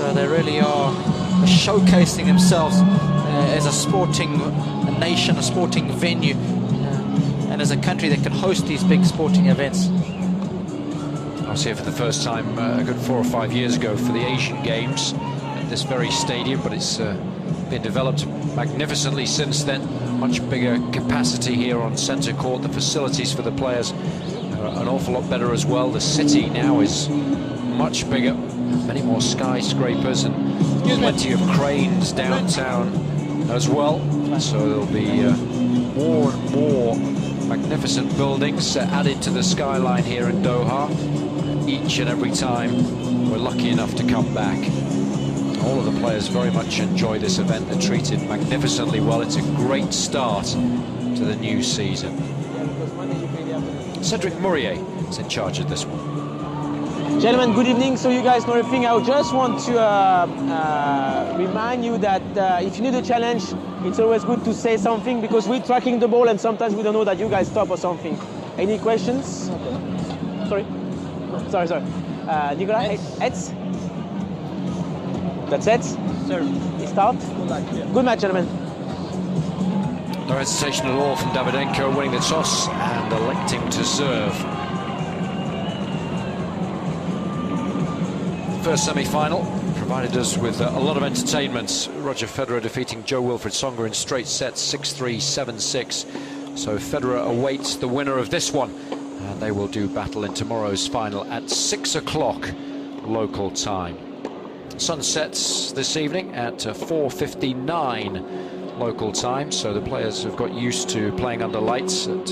So they really are showcasing themselves as a sporting nation, a sporting venue, and as a country that can host these big sporting events. I was here for the first time a good 4 or 5 years ago for the Asian Games at this very stadium, but it's been developed magnificently since then. Much bigger capacity here on centre court. The facilities for the players are an awful lot better as well. The city now is much bigger, many more skyscrapers and plenty of cranes downtown as well. So there'll be more and more magnificent buildings added to the skyline here in Doha each and every time we're lucky enough to come back. All of the players very much enjoy this event. They're treated magnificently well. It's a great start to the new season. Cedric Mourier is in charge of this one. Gentlemen, good evening. So you guys know everything. I just want to remind you that if you need a challenge, it's always good to say something, because we're tracking the ball and sometimes we don't know that you guys stop or something. Any questions? Sorry? No, sorry. Nicolas, Eds? That's it? Sir. Start? Good match, gentlemen. No hesitation at all from Davydenko, winning the toss and electing to serve. First semi-final provided us with a lot of entertainment. Roger Federer defeating Joe-Wilfried Tsonga in straight sets, 6-3, 7-6. So Federer awaits the winner of this one, and they will do battle in tomorrow's final at 6 o'clock local time. Sun sets this evening at 4:59 local time, so the players have got used to playing under lights at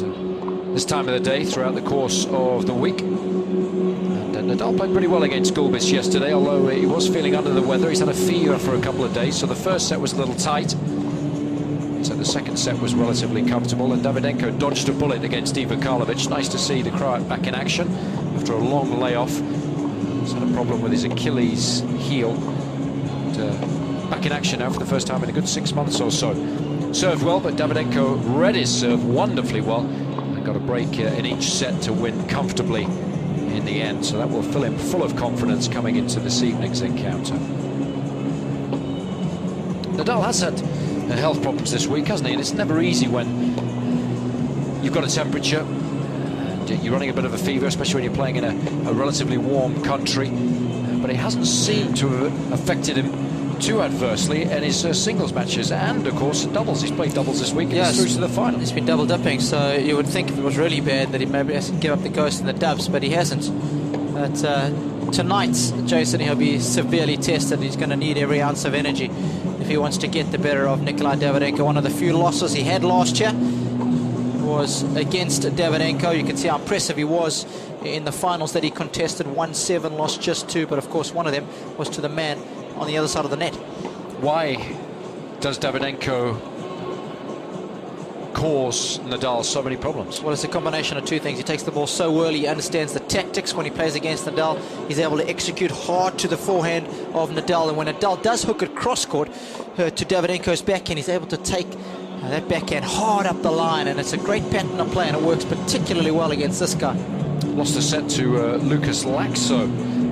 this time of the day throughout the course of the week. And Nadal played pretty well against Gulbis yesterday, although he was feeling under the weather. He's had a fever for a couple of days, so the first set was a little tight. So the second set was relatively comfortable, and Davydenko dodged a bullet against Ivo Karlovic. Nice to see the Croat back in action after a long layoff. He's had a problem with his Achilles heel. And, back in action now for the first time in a good 6 months or so. Served well, but Davydenko read his serve wonderfully well and got a break in each set to win comfortably in the end. So that will fill him full of confidence coming into this evening's encounter. Nadal has had health problems this week, hasn't he? And it's never easy when you've got a temperature and you're running a bit of a fever, especially when you're playing in a relatively warm country. But it hasn't seemed to have affected him too adversely in his singles matches and, of course, doubles. He's played doubles this week and he's through to the final. He's been double dipping, so you would think if it was really bad that he maybe has to give up the ghost in the dubs, but he hasn't. But tonight, Jason, he'll be severely tested. He's going to need every ounce of energy if he wants to get the better of Nikolai Davydenko. One of the few losses he had last year was against Davydenko. You can see how impressive he was in the finals that he contested. 1-7, lost just 2, but of course one of them was to the man on the other side of the net. Why does Davydenko cause Nadal so many problems? Well, it's a combination of two things. He takes the ball so early, he understands the tactics. When he plays against Nadal, he's able to execute hard to the forehand of Nadal, and when Nadal does hook it cross-court to Davydenko's backhand, he's able to take that backhand hard up the line, and it's a great pattern of play, and it works particularly well against this guy. Lost a set to Lucas Laxo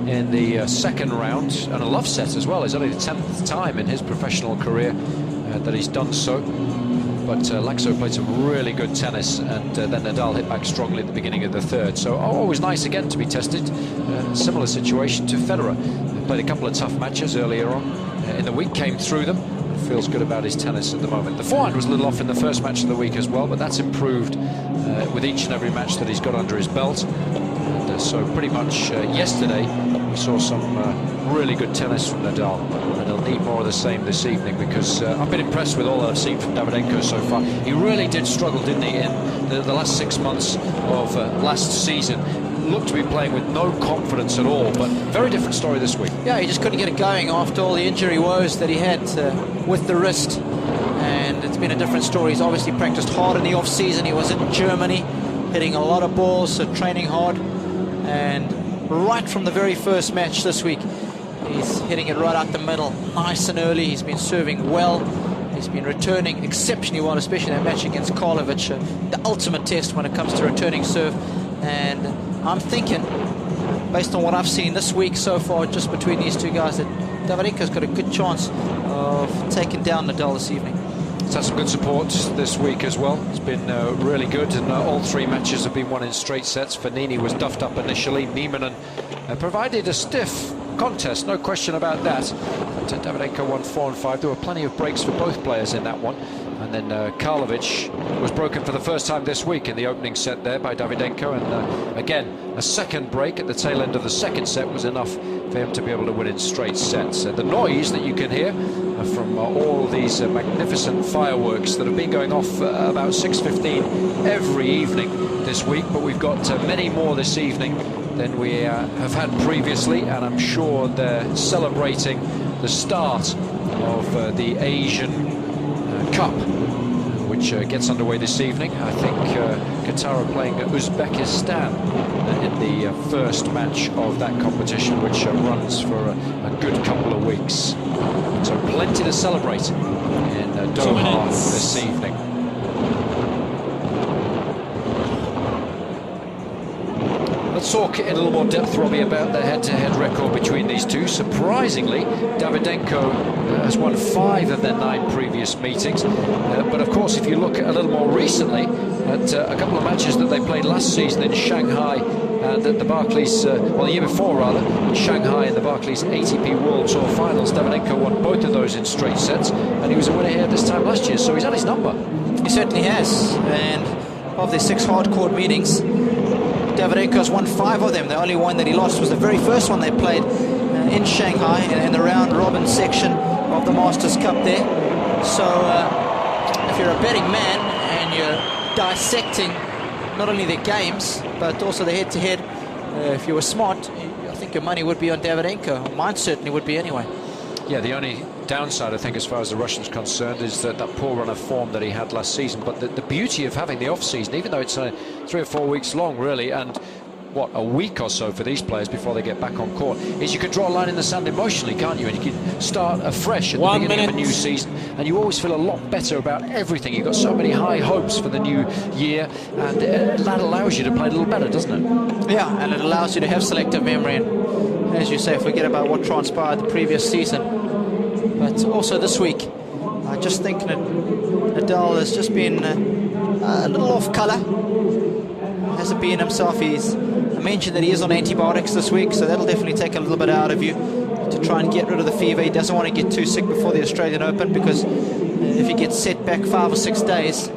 in the second round, and a love set as well. It's only the 10th time in his professional career that he's done so. But Laxo played some really good tennis, and then Nadal hit back strongly at the beginning of the third. So always nice again to be tested. Similar situation to Federer. Played a couple of tough matches earlier on in the week, came through them. Feels good about his tennis at the moment. The forehand was a little off in the first match of the week as well, but that's improved with each and every match that he's got under his belt. And so pretty much yesterday we saw some really good tennis from Nadal, and he'll need more of the same this evening, because I've been impressed with all that I've seen from Davydenko so far. He really did struggle, didn't he, in the last 6 months of last season. Looked to be playing with no confidence at all, but very different story this week. Yeah, he just couldn't get it going after all the injury woes that he had with the wrist, and it's been a different story. He's obviously practiced hard in the off-season. He was in Germany hitting a lot of balls, so training hard, and right from the very first match this week he's hitting it right out the middle, nice and early. He's been serving well, he's been returning exceptionally well, especially that match against Karlovic, the ultimate test when it comes to returning serve. And I'm thinking, based on what I've seen this week so far, just between these two guys, that Davydenko's got a good chance of taking down Nadal this evening. He's had some good support this week as well. It's been really good, and all 3 matches have been won in straight sets. Fognini was duffed up initially. Nieminen provided a stiff contest, no question about that. But Davydenko won 4 and 5. There were plenty of breaks for both players in that one. And then Karlovic was broken for the first time this week in the opening set there by Davydenko. And again, a second break at the tail end of the second set was enough for him to be able to win in straight sets. The noise that you can hear from all these magnificent fireworks that have been going off about 6:15 every evening this week, but we've got many more this evening than we have had previously, and I'm sure they're celebrating the start of the Asian Cup, which gets underway this evening. I think Qatar are playing Uzbekistan in the first match of that competition, which runs for a good couple of weeks. So plenty to celebrate in Doha this evening. Let's talk in a little more depth, Robbie, about the head-to-head record between these two. Surprisingly, Davydenko has won 5 of their 9 previous meetings. But of course, if you look a little more recently at a couple of matches that they played last season in Shanghai and at the Barclays, well, the year before rather, in Shanghai in the Barclays ATP World Tour Finals, Davydenko won both of those in straight sets, and he was a winner here this time last year, so he's had his number. He certainly has, and of the 6 hard-court meetings, Davydenko's won 5 of them. The only one that he lost was the very first one they played in Shanghai in the round-robin section of the Masters Cup there. So if you're a betting man and you're dissecting not only the games but also the head-to-head, if you were smart, I think your money would be on Davydenko. Mine certainly would be anyway. Yeah, the only downside, I think, as far as the Russian's concerned, is that poor run of form that he had last season. But the beauty of having the off-season, even though it's 3 or 4 weeks long, really, and what, a week or so for these players before they get back on court, is you can draw a line in the sand emotionally, can't you? And you can start afresh at the beginning of a new season, and you always feel a lot better about everything. You've got so many high hopes for the new year, and that allows you to play a little better, doesn't it? Yeah, and it allows you to have selective memory and, as you say, forget about what transpired the previous season. But also this week, I just think Nadal has just been a little off colour. Hasn't been himself. I mentioned that he is on antibiotics this week, so that'll definitely take a little bit out of you to try and get rid of the fever. He doesn't want to get too sick before the Australian Open, because if he gets set back 5 or 6 days,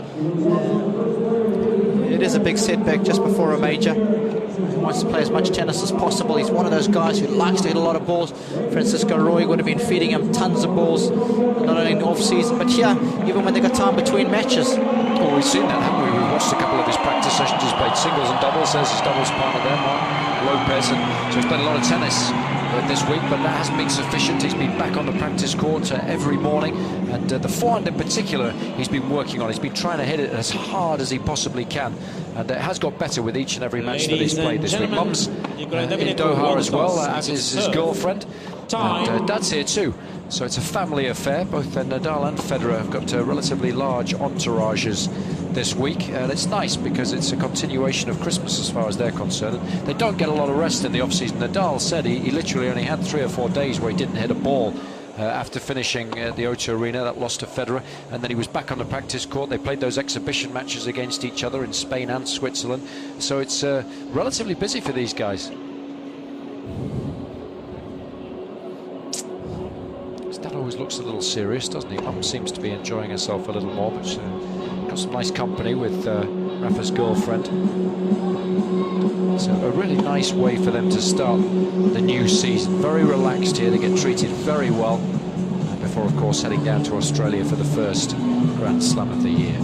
it is a big setback just before a major. He wants to play as much tennis as possible. He's one of those guys who likes to hit a lot of balls. Francisco Roy would have been feeding him tons of balls, not only in the off-season, but here, even when they got time between matches. Well, we've seen that, haven't we? We've watched a couple of his practice sessions. He's played singles and doubles. There's his doubles partner there, Mark Lopez. And so he's played a lot of tennis this week, but that hasn't been sufficient. He's been back on the practice court every morning, and the forehand in particular he's been working on. He's been trying to hit it as hard as he possibly can, and it has got better with each and every match that he's played this week. Mum's in Doha as well, as is his girlfriend, and Dad's here too. So it's a family affair. Both Nadal and Federer have got relatively large entourages this week, and it's nice because it's a continuation of Christmas as far as they're concerned. They don't get a lot of rest in the off-season. Nadal said he literally only had 3 or 4 days where he didn't hit a ball after finishing the O2 Arena. That lost to Federer, and then he was back on the practice court. They played those exhibition matches against each other in Spain and Switzerland, so it's relatively busy for these guys. Dad always looks a little serious, doesn't he? Mum seems to be enjoying herself a little more, but got some nice company with Rafa's girlfriend. So a really nice way for them to start the new season. Very relaxed here. They get treated very well before, of course, heading down to Australia for the first Grand Slam of the year.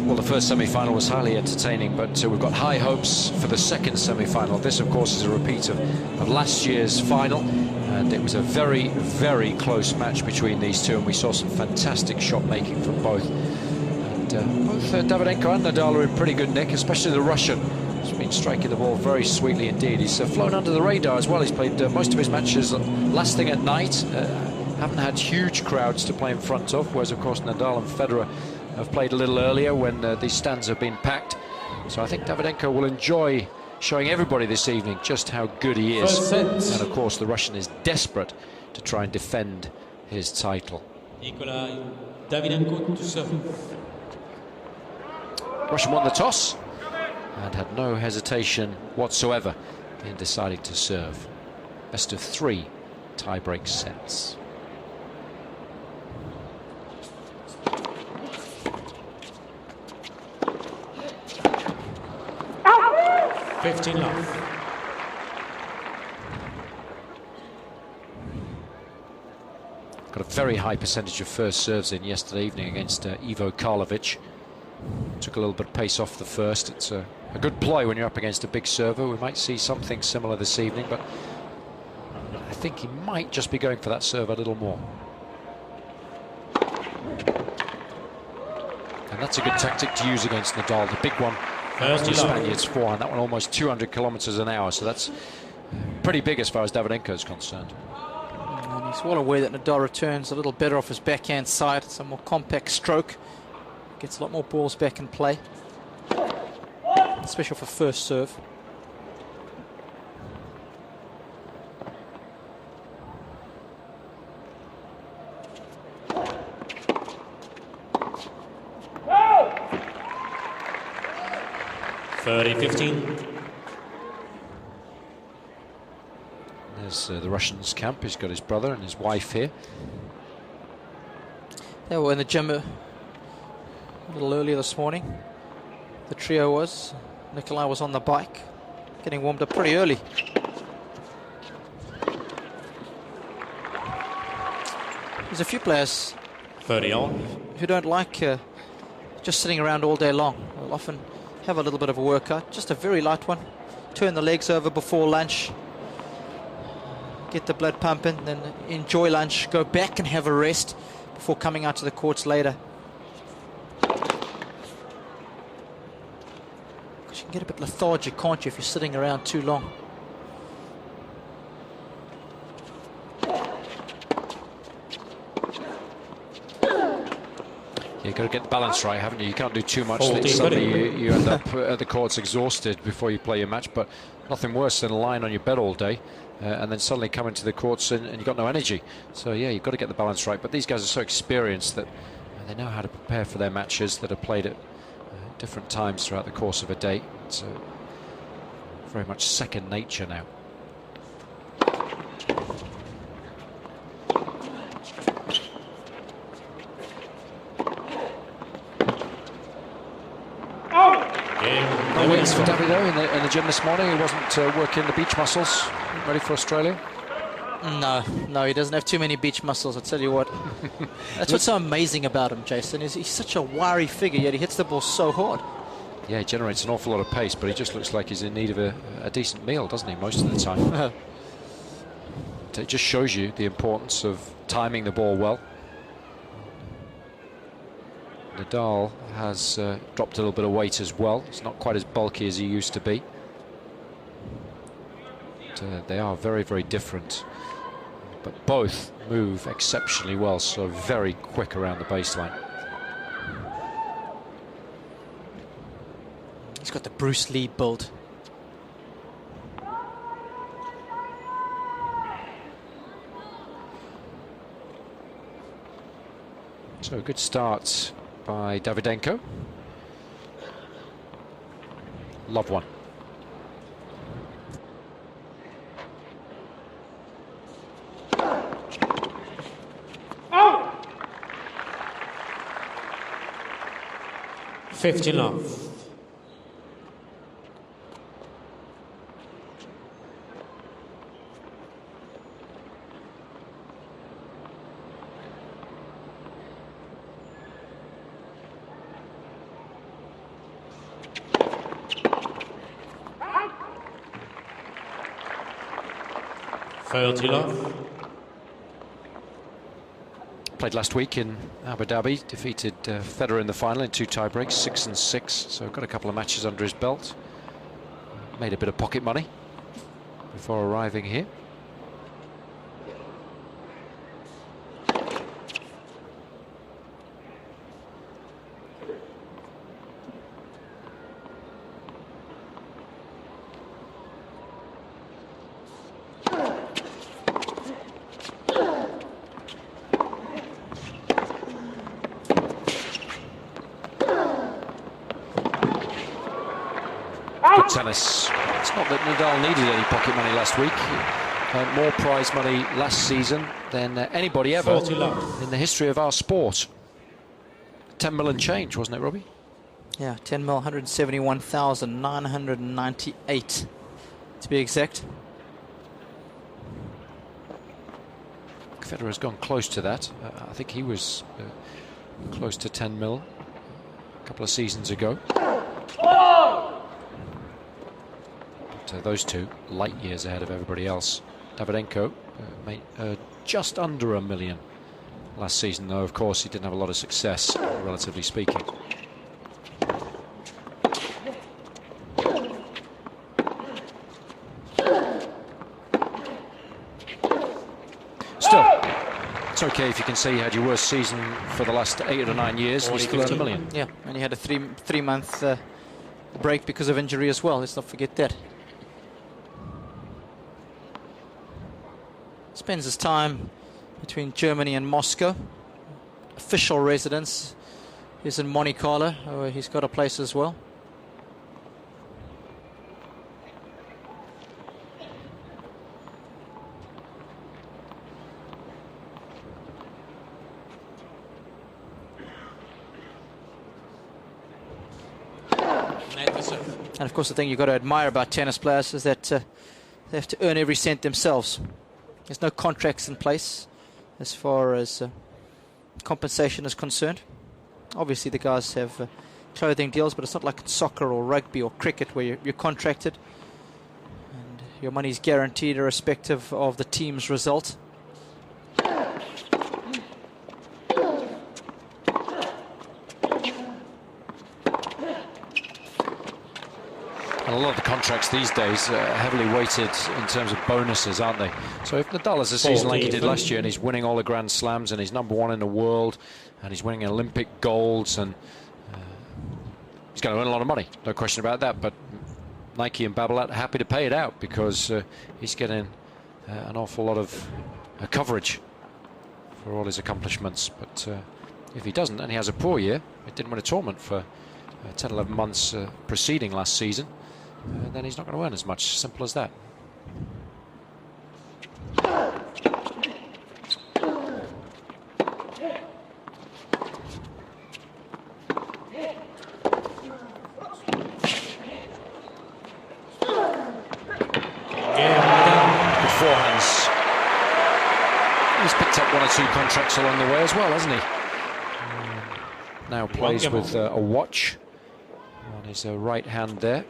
The first semi-final was highly entertaining, but we've got high hopes for the second semi-final. This, of course, is a repeat of last year's final, and it was a very, very close match between these two, and we saw some fantastic shot-making from both. And both Davydenko and Nadal are in pretty good nick, especially the Russian. He's been striking the ball very sweetly indeed. He's flown under the radar as well. He's played most of his matches last thing at night, haven't had huge crowds to play in front of, whereas of course Nadal and Federer have played a little earlier when these stands have been packed. So I think Davydenko will enjoy showing everybody this evening just how good he is. And of course the Russian is desperate to try and defend his title. Davydenko to serve. Russian won the toss and had no hesitation whatsoever in deciding to serve. Best of 3 tie-break sets. Out. 15 love. Got a very high percentage of first serves in yesterday evening against Ivo Karlovic. Took a little bit of pace off the first. It's a good ploy when you're up against a big server. We might see something similar this evening, but I think he might just be going for that serve a little more. And that's a good tactic to use against Nadal. The big one, the Spaniard's forehand, that one almost 200 kilometers an hour, so that's pretty big as far as Davydenko is concerned. And he's well aware that Nadal returns a little better off his backhand side. It's a more compact stroke. Gets a lot more balls back in play, especially for first serve. There's the Russian's camp. He's got his brother and his wife here. They were in the gym a little earlier this morning. The trio was. Nikolai was on the bike, getting warmed up pretty early. There's a few players 30 on. who don't like just sitting around all day long. They'll often have a little bit of a workout, just a very light one. Turn the legs over before lunch, get the blood pumping, then enjoy lunch, go back and have a rest before coming out to the courts later. Because you can get a bit lethargic, can't you, if you're sitting around too long. You've got to get the balance right, haven't you? You can't do too much. 14, Suddenly you end up at the courts exhausted before you play your match, but nothing worse than lying on your bed all day and then suddenly come into the courts and you've got no energy. So yeah, you've got to get the balance right. But these guys are so experienced that they know how to prepare for their matches that are played at different times throughout the course of a day. It's very much second nature now. No wins for Davido in the gym this morning. He wasn't working the beach muscles. Ready for Australia? No, he doesn't have too many beach muscles, I'll tell you what. That's what's so amazing about him, Jason, is he's such a wiry figure, yet he hits the ball so hard. Yeah, he generates an awful lot of pace, but he just looks like he's in need of a decent meal, doesn't he, most of the time? It just shows you the importance of timing the ball well. Nadal has dropped a little bit of weight as well. He's not quite as bulky as he used to be. But, they are very, very different. But both move exceptionally well, so very quick around the baseline. He's got the Bruce Lee build. So a good start by Davydenko. Love one. Out. 15 love. Played last week in Abu Dhabi, defeated Federer in the final in 2 tie breaks, 6 and 6. So got a couple of matches under his belt. Made a bit of pocket money before arriving here. tennis. It's not that Nadal needed any pocket money last week. He earned more prize money last season than anybody ever in the history of our sport. 10 million change, wasn't it, Robbie? Yeah, 10 mil, 171,998 to be exact. Federer's gone close to that. I think he was close to 10 mil a couple of seasons ago. But those two light years ahead of everybody else. Davydenko made just under $1 million last season, though of course he didn't have a lot of success, relatively speaking. Still, it's okay if you can say you had your worst season for the last 8 or 9 years and you still earned $1 million. Yeah, and you had a three-month break because of injury as well. Let's not forget that. Spends his time between Germany and Moscow. Official residence is in Monte Carlo, where he's got a place as well. And of course the thing you've got to admire about tennis players is that they have to earn every cent themselves. There's no contracts in place as far as compensation is concerned. Obviously the guys have clothing deals, but it's not like soccer or rugby or cricket where you're contracted and your money's guaranteed irrespective of the team's result. And a lot of the contracts these days are heavily weighted in terms of bonuses, aren't they? So if Nadal has a season like he did last year and he's winning all the Grand Slams and he's #1 in the world and he's winning Olympic golds and he's going to earn a lot of money, no question about that. But Nike and Babolat are happy to pay it out because he's getting an awful lot of coverage for all his accomplishments. But if he doesn't and he has a poor year, he didn't win a tournament for 10, 11 months preceding last season, then he's not going to earn as much. Simple as that. Good forehands. He's picked up 1 or 2 contracts along the way as well, hasn't he? Now plays with a watch on his right hand there,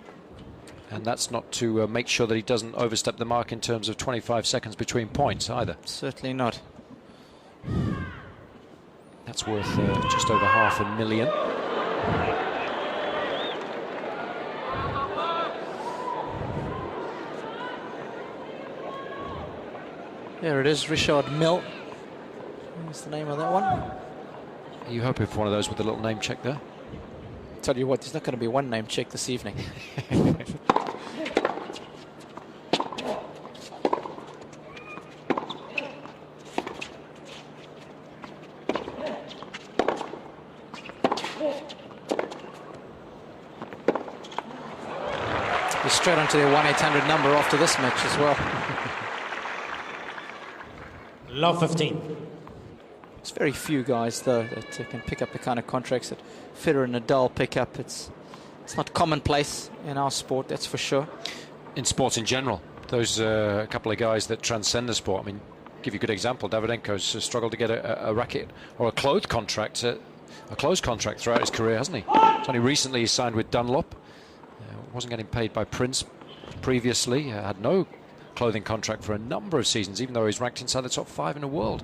and that's not to make sure that he doesn't overstep the mark in terms of 25 seconds between points either. Certainly not. That's worth just over $500,000. There it is, Richard Mille. What's the name of that one? Are you hoping for one of those with a little name check there? Tell you what, there's not going to be one name check this evening. We're straight onto their 1-800 number after this match as well. Love 15. There's very few guys, though, that can pick up the kind of contracts that Federer and Nadal pick up. It's not commonplace in our sport, that's for sure. In sports in general, those a couple of guys that transcend the sport. I mean, give you a good example. Davydenko's struggled to get a racket or a closed contract throughout his career, hasn't he? It's only recently he signed with Dunlop. Wasn't getting paid by Prince previously. Had no clothing contract for a number of seasons, even though he's ranked inside the top 5 in the world.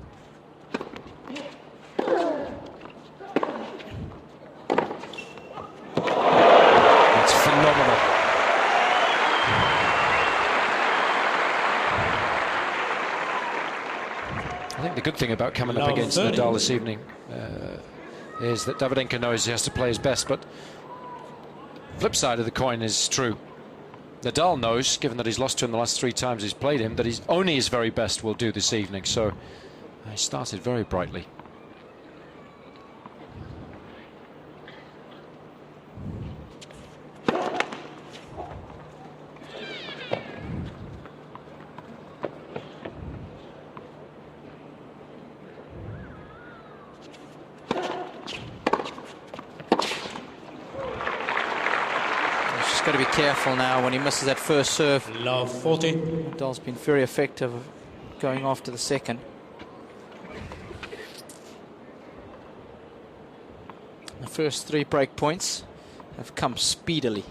That's phenomenal. I think the good thing about coming up against Nadal this evening is that Davydenko knows he has to play his best, but flip side of the coin is true. Nadal knows, given that he's lost to him the last 3 times he's played him, that he's only his very best will do this evening. So he started very brightly. just got to be careful now when he misses that first serve. Love 40. Nadal's been very effective going after the second. The first 3 break points have come speedily.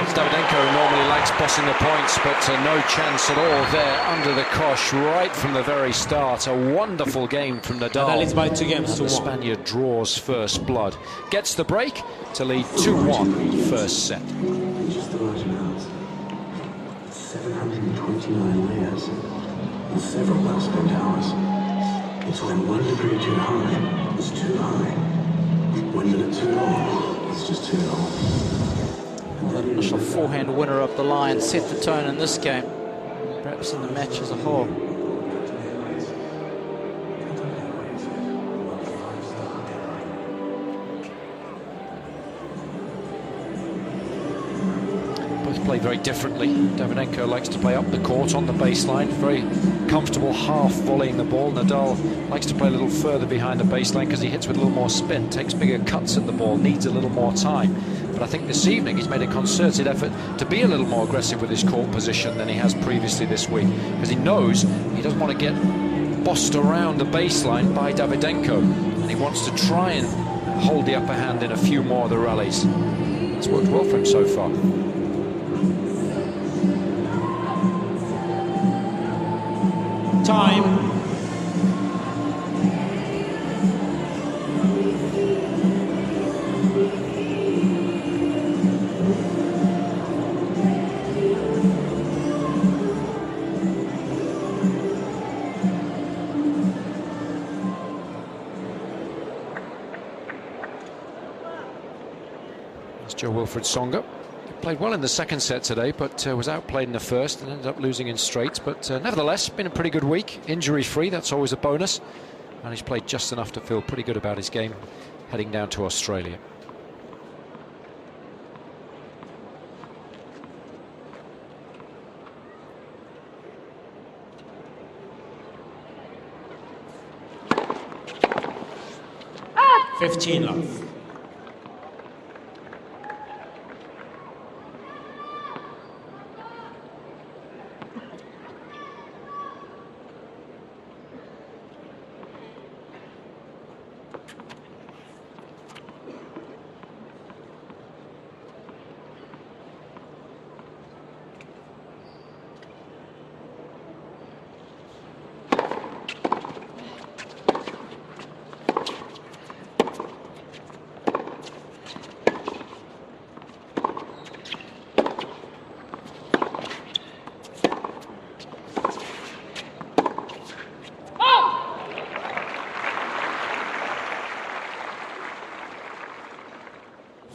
Davydenko normally likes bossing the points, but no chance at all there under the cosh right from the very start. A wonderful game from Nadal. Nadal is by 2 games to 1. The Spaniard draws first blood. Gets the break to lead 2-1 first set. Just the right amount. 729 layers and several well-spent hours. It's when 1 degree too high is too high. 1 minute too long, it's just too long. That initial forehand winner up the line set the tone in this game, perhaps in the match as a whole. Both play very differently. Davydenko likes to play up the court on the baseline, very comfortable half volleying the ball. Nadal likes to play a little further behind the baseline because he hits with a little more spin, takes bigger cuts at the ball, needs a little more time. But I think this evening he's made a concerted effort to be a little more aggressive with his court position than he has previously this week, because he knows he doesn't want to get bossed around the baseline by Davydenko, and he wants to try and hold the upper hand in a few more of the rallies. It's worked well for him so far. Time. Joe Wilfried Tsonga played well in the second set today, but was outplayed in the first and ended up losing in straights. But nevertheless, been a pretty good week. Injury-free, that's always a bonus. And he's played just enough to feel pretty good about his game heading down to Australia. Ah! 15 love.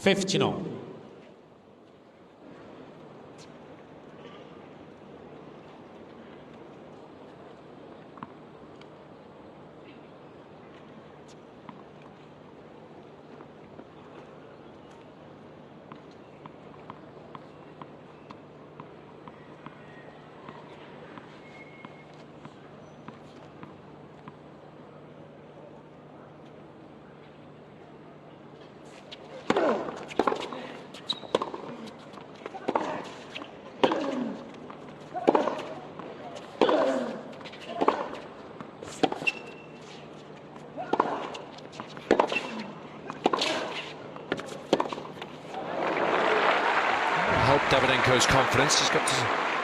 $15. Davydenko's confidence. He's got to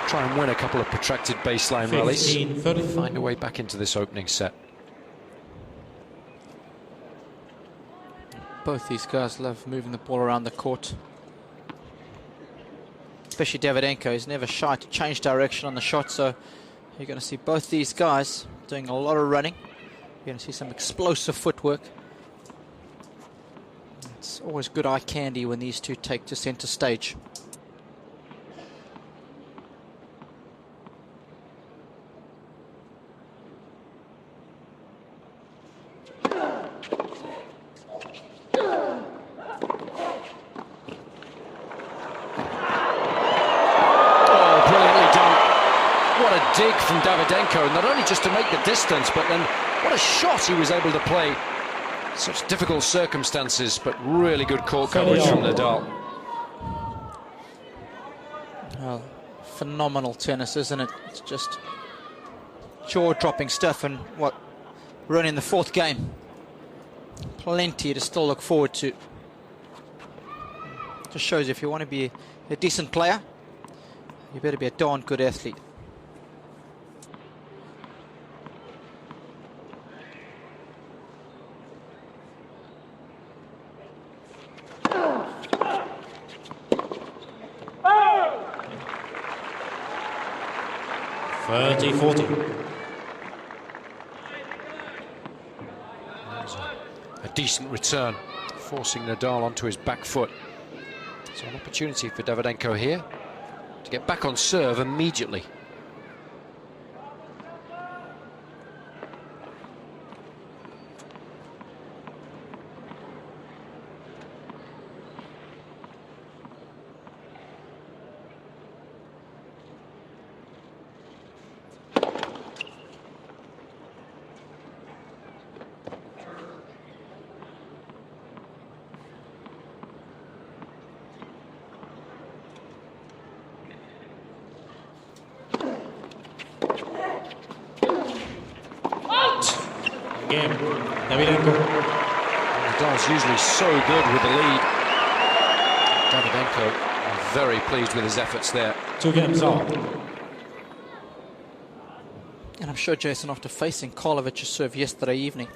try and win a couple of protracted baseline rallies. 30. Find a way back into this opening set. Both these guys love moving the ball around the court. Especially Davydenko. He's never shy to change direction on the shot, so you're going to see both these guys doing a lot of running. You're going to see some explosive footwork. It's always good eye candy when these two take to centre stage. Dig from Davydenko, not only just to make the distance, but then what a shot he was able to play. Such difficult circumstances, but really good court coverage from Nadal. Well, phenomenal tennis, isn't it? It's just jaw-dropping stuff, and what, we're only in the 4th game. Plenty to still look forward to. Just shows if you want to be a decent player, you better be a darn good athlete. A decent return, forcing Nadal onto his back foot. So an opportunity for Davydenko here to get back on serve immediately. Game. Davydenko. Nadal's usually so good with the lead. Davydenko very pleased with his efforts there. 2 games all. And I'm sure Jason, after facing Karlovic's serve yesterday evening,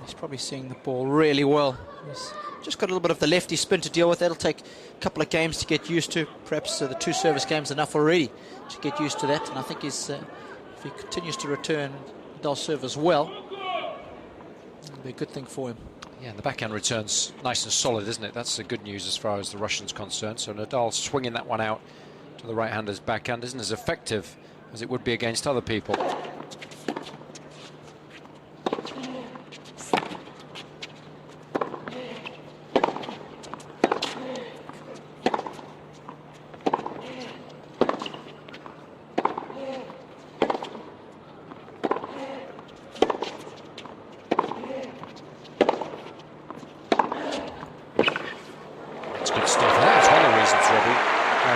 he's probably seeing the ball really well. He's just got a little bit of the lefty spin to deal with. That'll take a couple of games to get used to. Perhaps the 2 service games enough already to get used to that. And I think he's, if he continues to return Nadal's serve as well, it'll be a good thing for him. Yeah, and the backhand return's nice and solid, isn't it? That's the good news as far as the Russian's concerned. So Nadal swinging that one out to the right-hander's backhand isn't as effective as it would be against other people.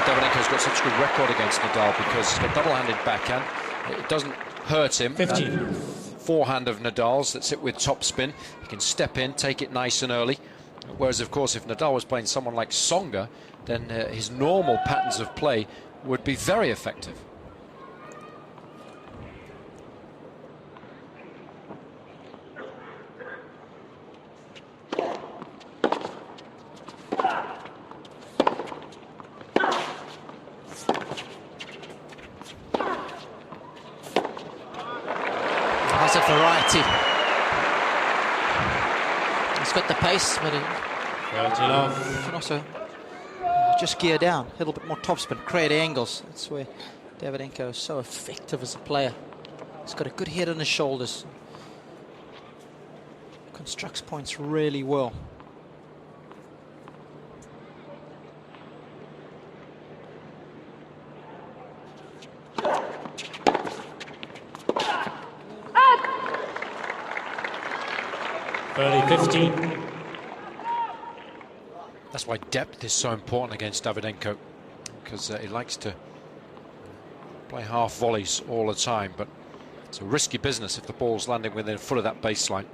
Davydenko's got such a good record against Nadal because he's got double-handed backhand. It doesn't hurt him. 15. Forehand of Nadal's that's it with topspin. He can step in, take it nice and early. Whereas, of course, if Nadal was playing someone like Tsonga, then his normal patterns of play would be very effective. Has a variety. He's got the pace, but he can also just gear down, a little bit more topspin, create angles. That's where Davydenko is so effective as a player. He's got a good head on his shoulders. Constructs points really well. Early 15. That's why depth is so important against Davydenko, because he likes to play half volleys all the time, but it's a risky business if the ball's landing within a foot of that baseline.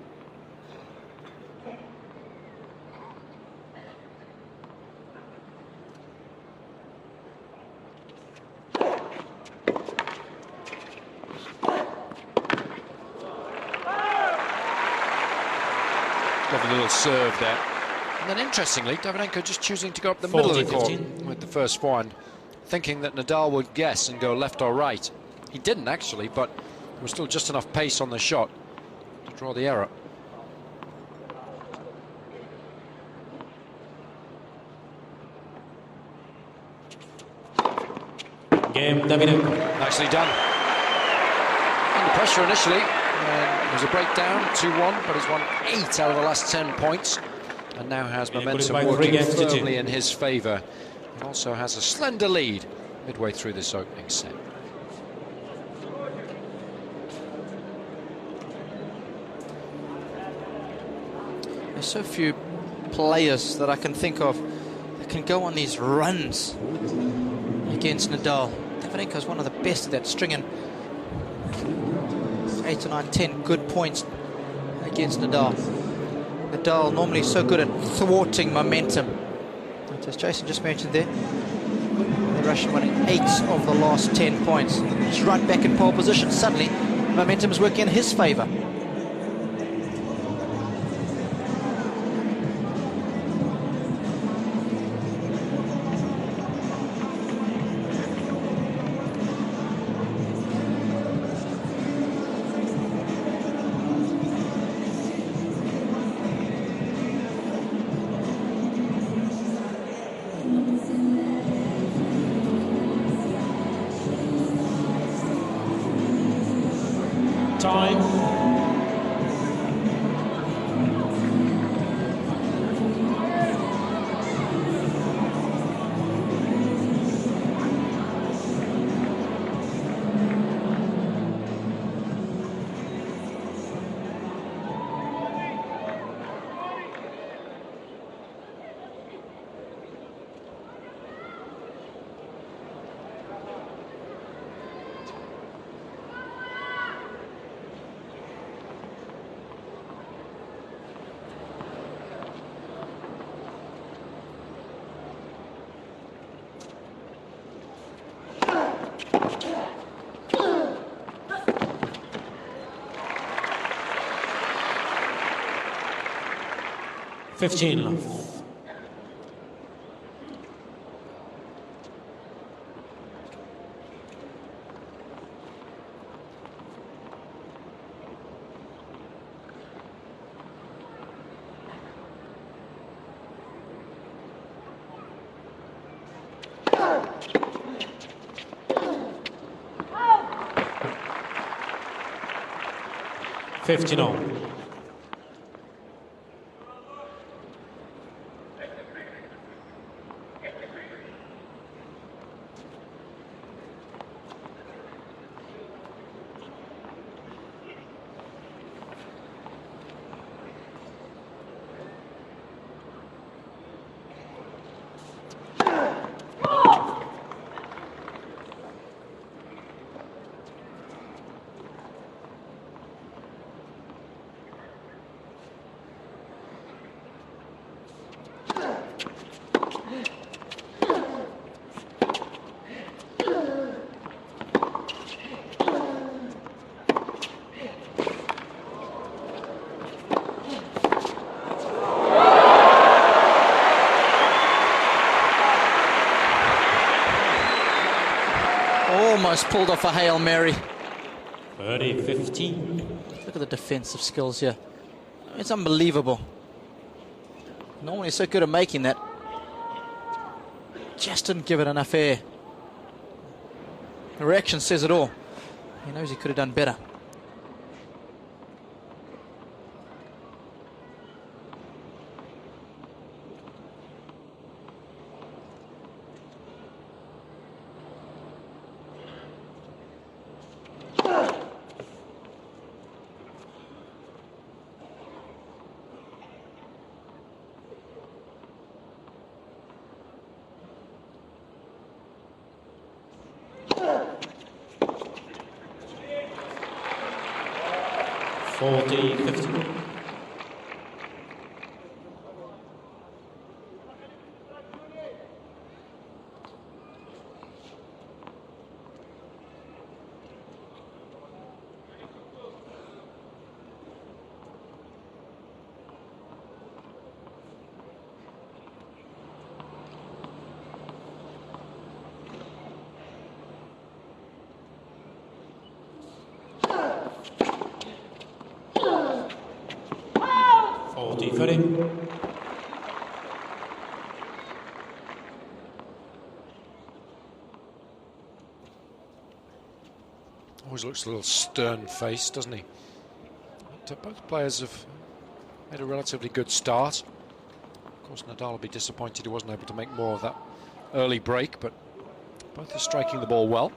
Lovely little serve there. And then interestingly, Davydenko just choosing to go up the middle of the court with the first forehand, thinking that Nadal would guess and go left or right. He didn't actually, but there was still just enough pace on the shot to draw the error. Game, Davydenko. Nicely done. Under pressure initially. There was a breakdown, 2-1, but he's won 8 out of the last 10 points. And now has momentum working firmly in his favour. He also has a slender lead midway through this opening set. There's so few players that I can think of that can go on these runs against Nadal. Davydenko is one of the best at that, stringing 8 or 9, 10 good points against Nadal. Nadal normally so good at thwarting momentum. But as Jason just mentioned there, the Russian winning 8 of the last 10 points. He's right back in pole position. Suddenly, momentum is working in his favour. Time. Fifteen love. Fifteen all. Almost pulled off a Hail Mary. 30-15. Look at the defensive skills here. It's unbelievable. Normally so good at making that. Just didn't give it enough air. The reaction says it all. He knows he could have done better. Always looks a little stern-faced, doesn't he? But both players have made a relatively good start. Of course, Nadal will be disappointed he wasn't able to make more of that early break, but both are striking the ball well.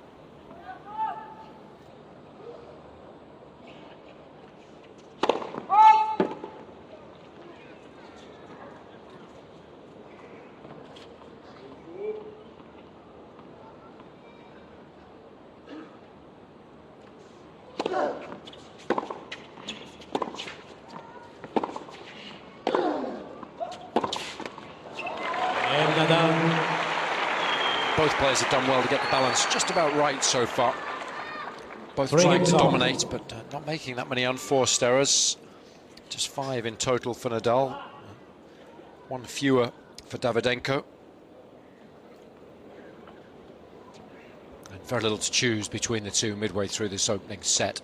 Both players have done well to get the balance just about right so far. Both trying to dominate, but not making that many unforced errors. Just 5 in total for Nadal. 1 fewer for Davydenko. And very little to choose between the two midway through this opening set.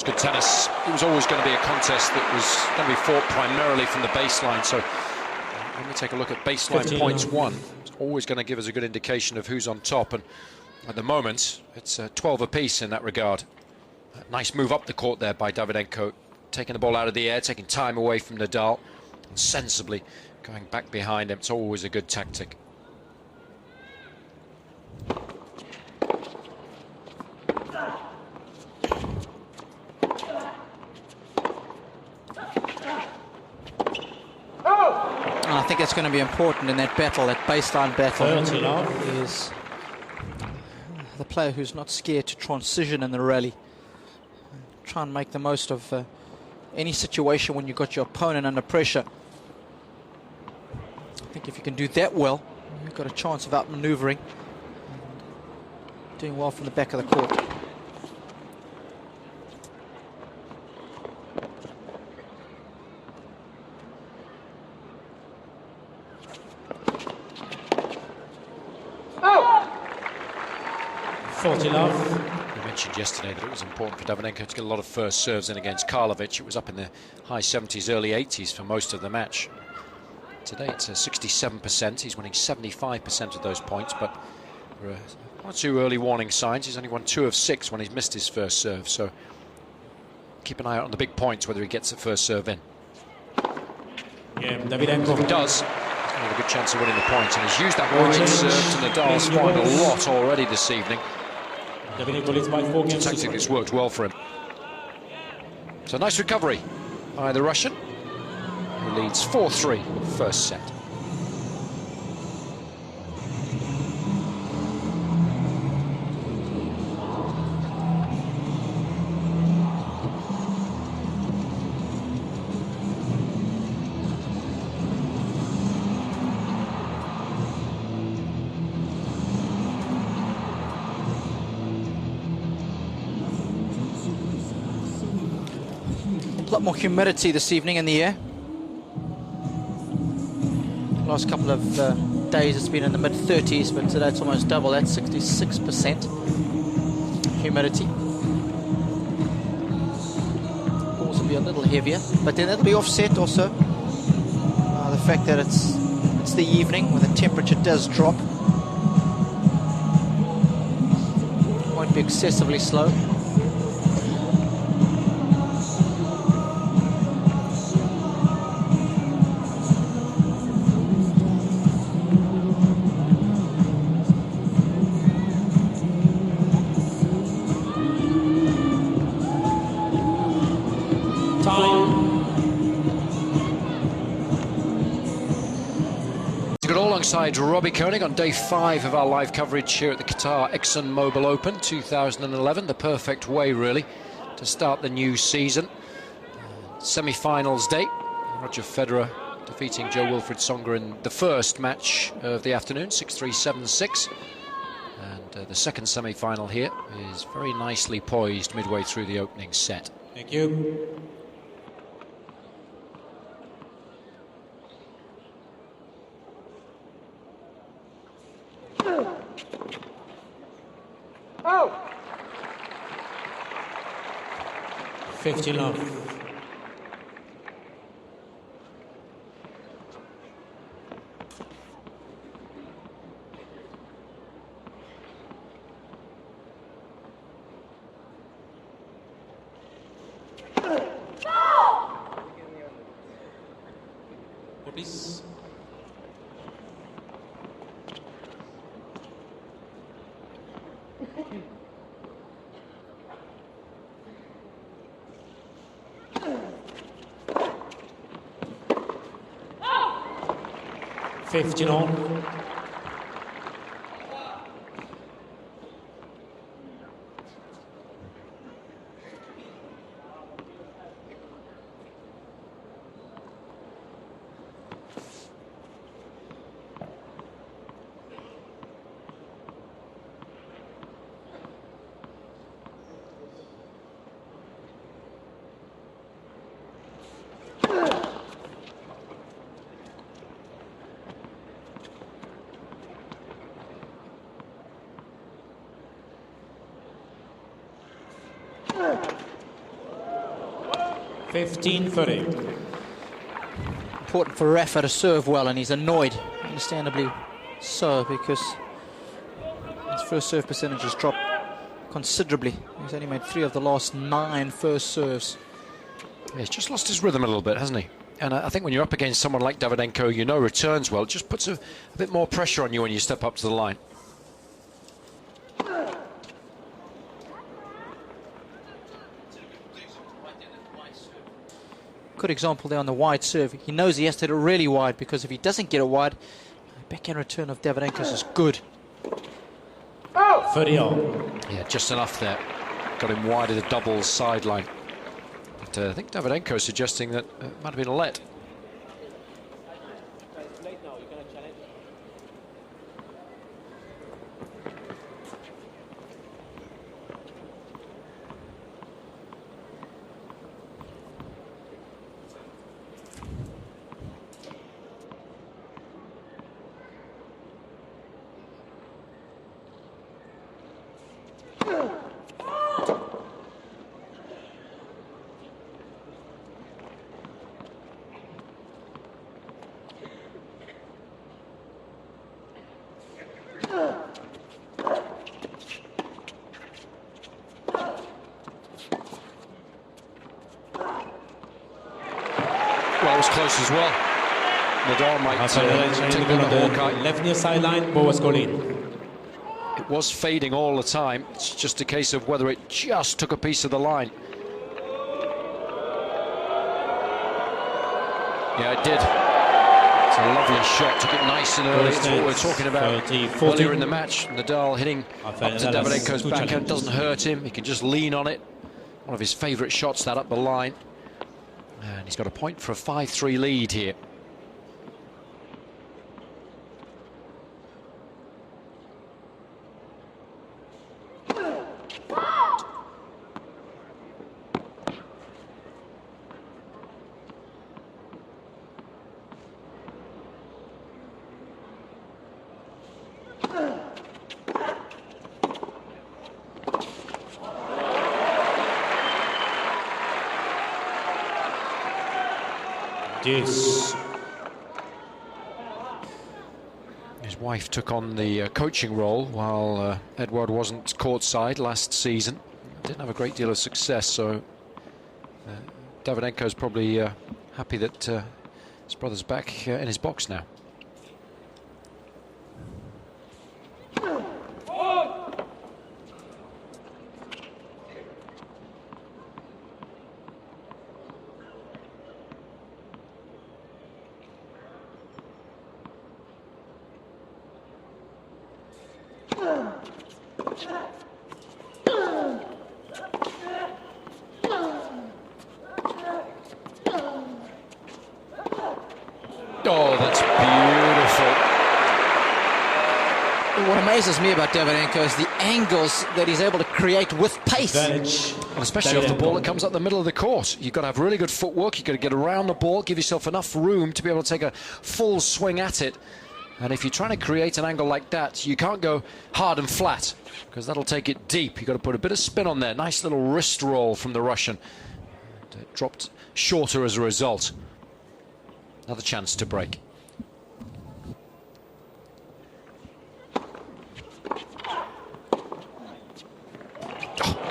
Good tennis. It was always going to be a contest that was going to be fought primarily from the baseline. So when we take a look at baseline points won, it's always going to give us a good indication of who's on top. And at the moment, it's 12 apiece in that regard. Nice move up the court there by Davydenko, taking the ball out of the air, taking time away from Nadal, and sensibly going back behind him. It's always a good tactic. I think it's going to be important in that battle, that baseline battle, is the player who's not scared to transition in the rally. Try and make the most of any situation when you've got your opponent under pressure. I think if you can do that well, you've got a chance of outmaneuvering, doing well from the back of the court. You mentioned yesterday that it was important for Davydenko to get a lot of first serves in against Karlovic. It was up in the high 70s, early 80s for most of the match. Today it's 67%. He's winning 75% of those points, but there are 1 or 2 early warning signs. He's only won 2 of 6 when he's missed his first serve, so keep an eye out on the big points, whether he gets the first serve in. Yeah, Davydenko. If he does, he's going to have a good chance of winning the points, and he's used that warning serve to Nadal's spine a lot already this evening. It's a tactic that's worked well for him. So nice recovery by the Russian, who leads 4-3 first set. A lot more humidity this evening in the air. Last couple of days it's been in the mid-30s, but today it's almost double. That's 66% humidity. Balls will be a little heavier, but then that'll be offset also by the fact that it's the evening when the temperature does drop. Won't be excessively slow. Alongside Robbie Koenig on day 5 of our live coverage here at the Qatar ExxonMobil Open 2011. The perfect way, really, to start the new season. Semi-finals day. Roger Federer defeating Joe-Wilfried Tsonga in the first match of the afternoon, 6-3, 7-6. And the second semi-final here is very nicely poised midway through the opening set. Thank you. 15 love. Please. Oh! 15 on. $15-30. Important for Rafa to serve well, and he's annoyed, understandably so, because his first serve percentage has dropped considerably. He's only made 3 of the last 9 first serves. Yeah, he's just lost his rhythm a little bit, hasn't he? And I think when you're up against someone like Davydenko, you know returns well, it just puts a bit more pressure on you when you step up to the line. Good example there on the wide serve. He knows he has to hit it really wide, because if he doesn't get it wide, the backhand return of Davydenko's is good. 30 on. Yeah, just enough there. Got him wide of the doubles sideline. But I think Davydenko is suggesting that it might have been a let. Well, it was close as well. Nadal might take the Hawkeye. Left near sideline, ball was going in. It was fading all the time. It's just a case of whether it just took a piece of the line. Yeah, it did. It's a lovely shot. Took it nice and early. It's what we're talking about 30, earlier in the match. Nadal hitting up to Davydenko's backhand. Doesn't hurt him. He can just lean on it. One of his favourite shots, that up the line. And he's got a point for a 5-3 lead here. Yes. His wife took on the coaching role while Edward wasn't courtside last season. Didn't have a great deal of success, so Davydenko's probably happy that his brother's back in his box now. Oh, that's beautiful. What amazes me about Davydenko is the angles that he's able to create with pace. And especially off the ball that comes up the middle of the court. You've got to have really good footwork. You've got to get around the ball, give yourself enough room to be able to take a full swing at it. And if you're trying to create an angle like that, you can't go hard and flat, because that'll take it deep. You've got to put a bit of spin on there. Nice little wrist roll from the Russian. And it dropped shorter as a result. Another chance to break.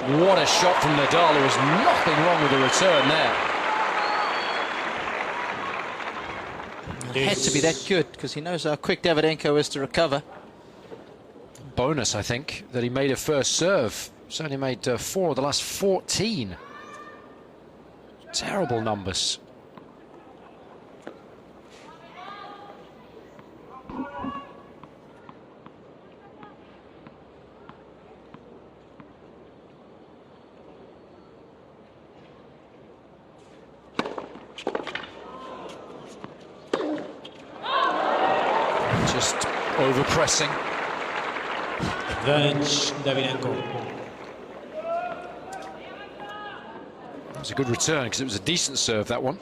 What a shot from Nadal. There was nothing wrong with the return there. It had to be that good because he knows how quick Davydenko is to recover. Bonus, I think, that he made a first serve. He's only made 4 of the last 14. Terrible numbers. Just over-pressing. Advantage, Davydenko. It was a good return because it was a decent serve, that one.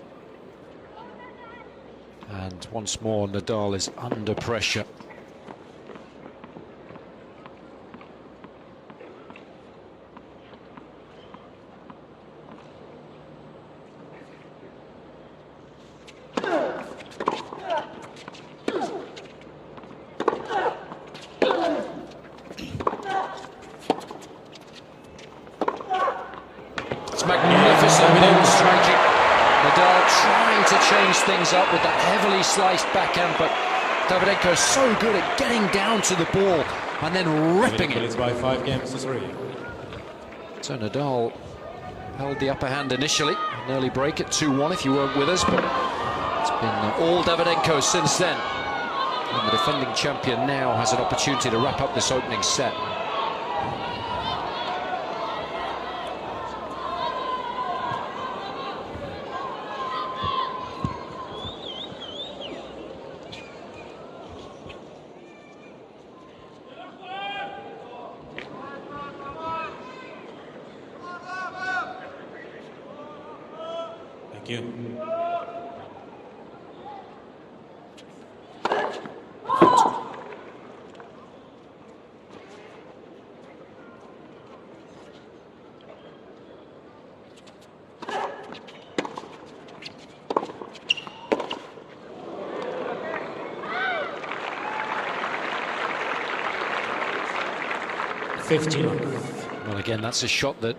And once more, Nadal is under pressure. Magnificent ball striking. Nadal trying to change things up with that heavily sliced backhand, but Davydenko is so good at getting down to the ball and then ripping it. It's by 5 games to 3. So Nadal held the upper hand initially. An early break at 2-1 if you weren't with us, but it's been all Davydenko since then. And the defending champion now has an opportunity to wrap up this opening set. Thank you. Well, again, that's a shot that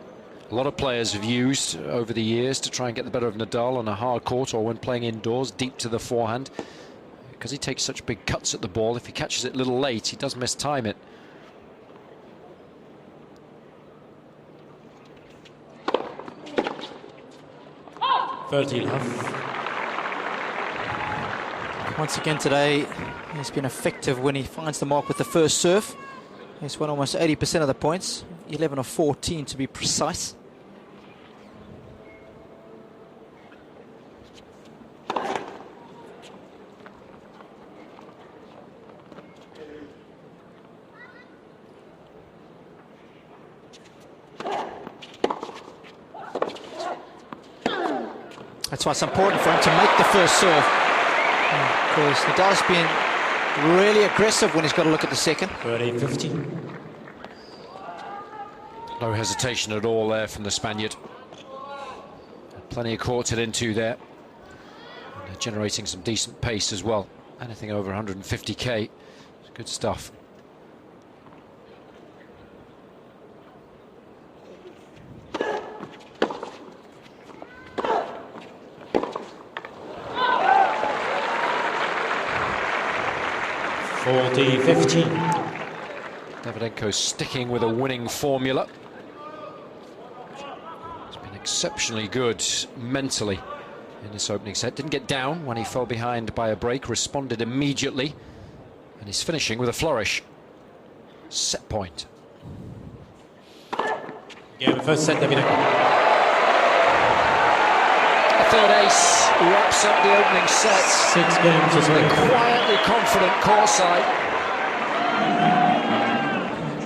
a lot of players have used over the years to try and get the better of Nadal on a hard court or when playing indoors, deep to the forehand. Because he takes such big cuts at the ball, if he catches it a little late, he does mistime it. Once again today, he's been effective when he finds the mark with the first serve. He's won almost 80% of the points, 11 of 14 to be precise. That's why it's important for him to make the first serve. Because Nadal's been really aggressive when he's got to look at the second. 30-15. No hesitation at all there from the Spaniard. Plenty of court to get into there. And they're generating some decent pace as well. Anything over 150k. It's good stuff. Davydenko sticking with a winning formula. He's been exceptionally good mentally in this opening set. Didn't get down when he fell behind by a break, responded immediately, and he's finishing with a flourish. Set point. Game first set, Davydenko. A third ace wraps up the opening set. 6 games to 3. Quietly confident court side.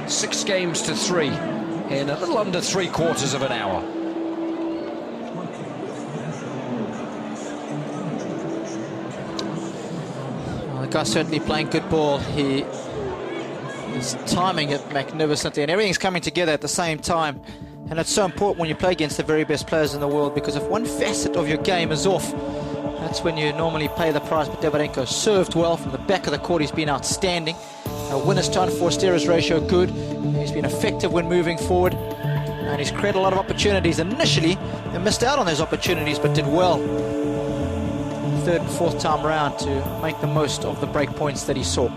6 games to 3 in a little under 3/4 of an hour. Well, the guy's certainly playing good ball. He is timing it magnificently, and everything's coming together at the same time. And it's so important when you play against the very best players in the world, because if one facet of your game is off, that's when you normally pay the price. But Davydenko served well from the back of the court. He's been outstanding. Winner's to unforced errors ratio good. He's been effective when moving forward, and he's created a lot of opportunities. Initially, they missed out on those opportunities, but did well third and fourth time round to make the most of the break points that he saw.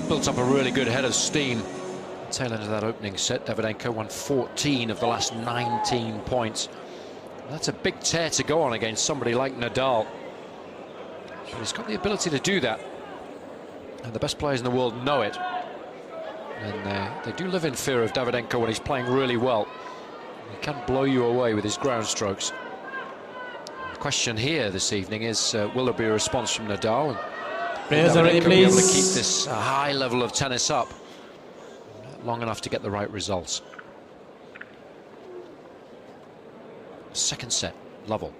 Built up a really good head of steam tail end of that opening set. Davydenko won 14 of the last 19 points. That's a big tear to go on against somebody like Nadal. But he's got the ability to do that, and the best players in the world know it. And they do live in fear of Davydenko when he's playing really well. He can blow you away with his ground strokes. The question here this evening is, will there be a response from Nadal? Players are ready, Be able to please. keep this high level of tennis up long enough to get the right results. Second set, Lovell.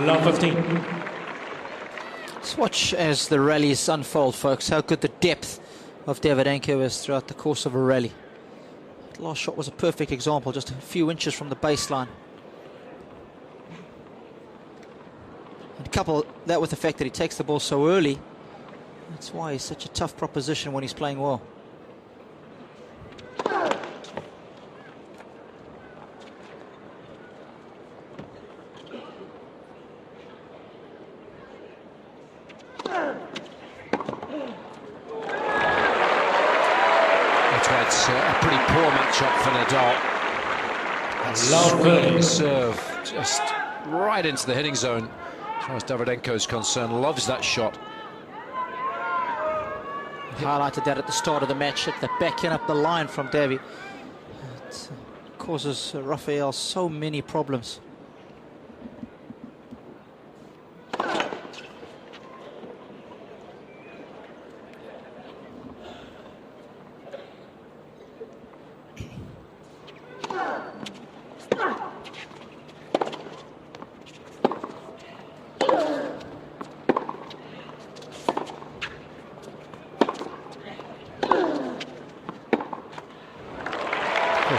Love 15. Let's watch as the rallies unfold, folks, how good the depth of Davydenko is throughout the course of a rally. That last shot was a perfect example, just a few inches from the baseline. And couple that with the fact that he takes the ball so early, that's why he's such a tough proposition when he's playing well. It's a pretty poor matchup for Nadal. That's Lovely serve, just right into the hitting zone. As far as Davydenko is concerned, loves that shot. Highlighted that at the start of the match, at the backing up the line from Davy. It causes Rafael so many problems.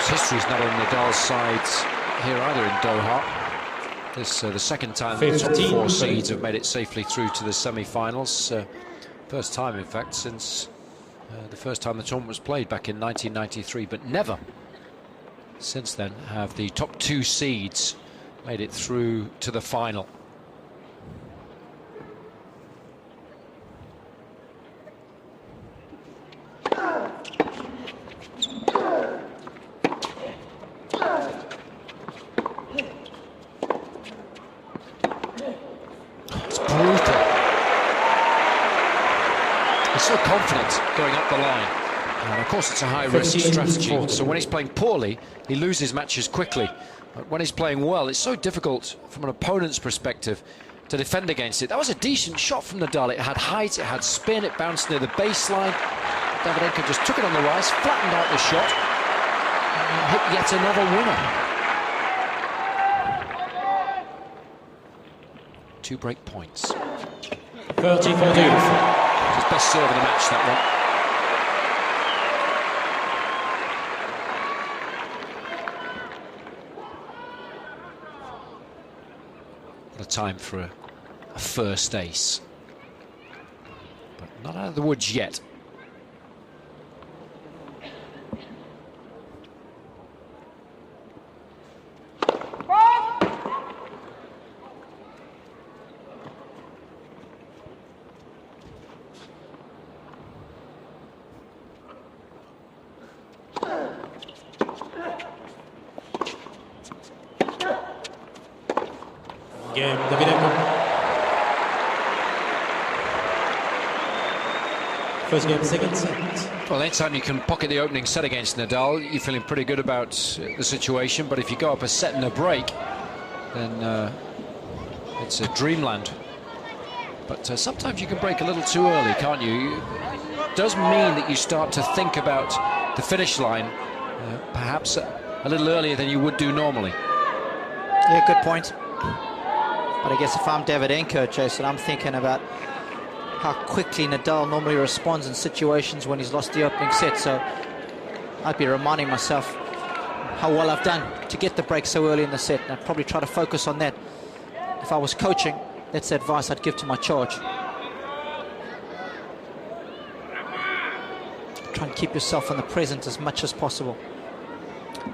History's not on Nadal's side here either in Doha. This the second time the top 4 seeds have made it safely through to the semi-finals. First time, in fact, since the first time the tournament was played back in 1993, but never since then have the top 2 seeds made it through to the final. So confident going up the line, and of course it's a high-risk strategy, so when he's playing poorly he loses matches quickly, but when he's playing well it's so difficult from an opponent's perspective to defend against it. That was a decent shot from Nadal. It had height, it had spin, it bounced near the baseline. Davydenko just took it on the rise, flattened out the shot, and hit yet another winner. 2 break points. 30-14. His best serve in the match, that one. What a time for a first ace. But not out of the woods yet. Game, Davydenko. First game, second set. Well, anytime you can pocket the opening set against Nadal, you're feeling pretty good about the situation. But if you go up a set and a break, then it's a dreamland. But sometimes you can break a little too early, can't you? It does mean that you start to think about the finish line, perhaps a little earlier than you would do normally. Yeah, good point. But I guess if I'm Davydenko, Jason, I'm thinking about how quickly Nadal normally responds in situations when he's lost the opening set. So I'd be reminding myself how well I've done to get the break so early in the set. And I'd probably try to focus on that. If I was coaching, that's the advice I'd give to my charge. Try and keep yourself in the present as much as possible.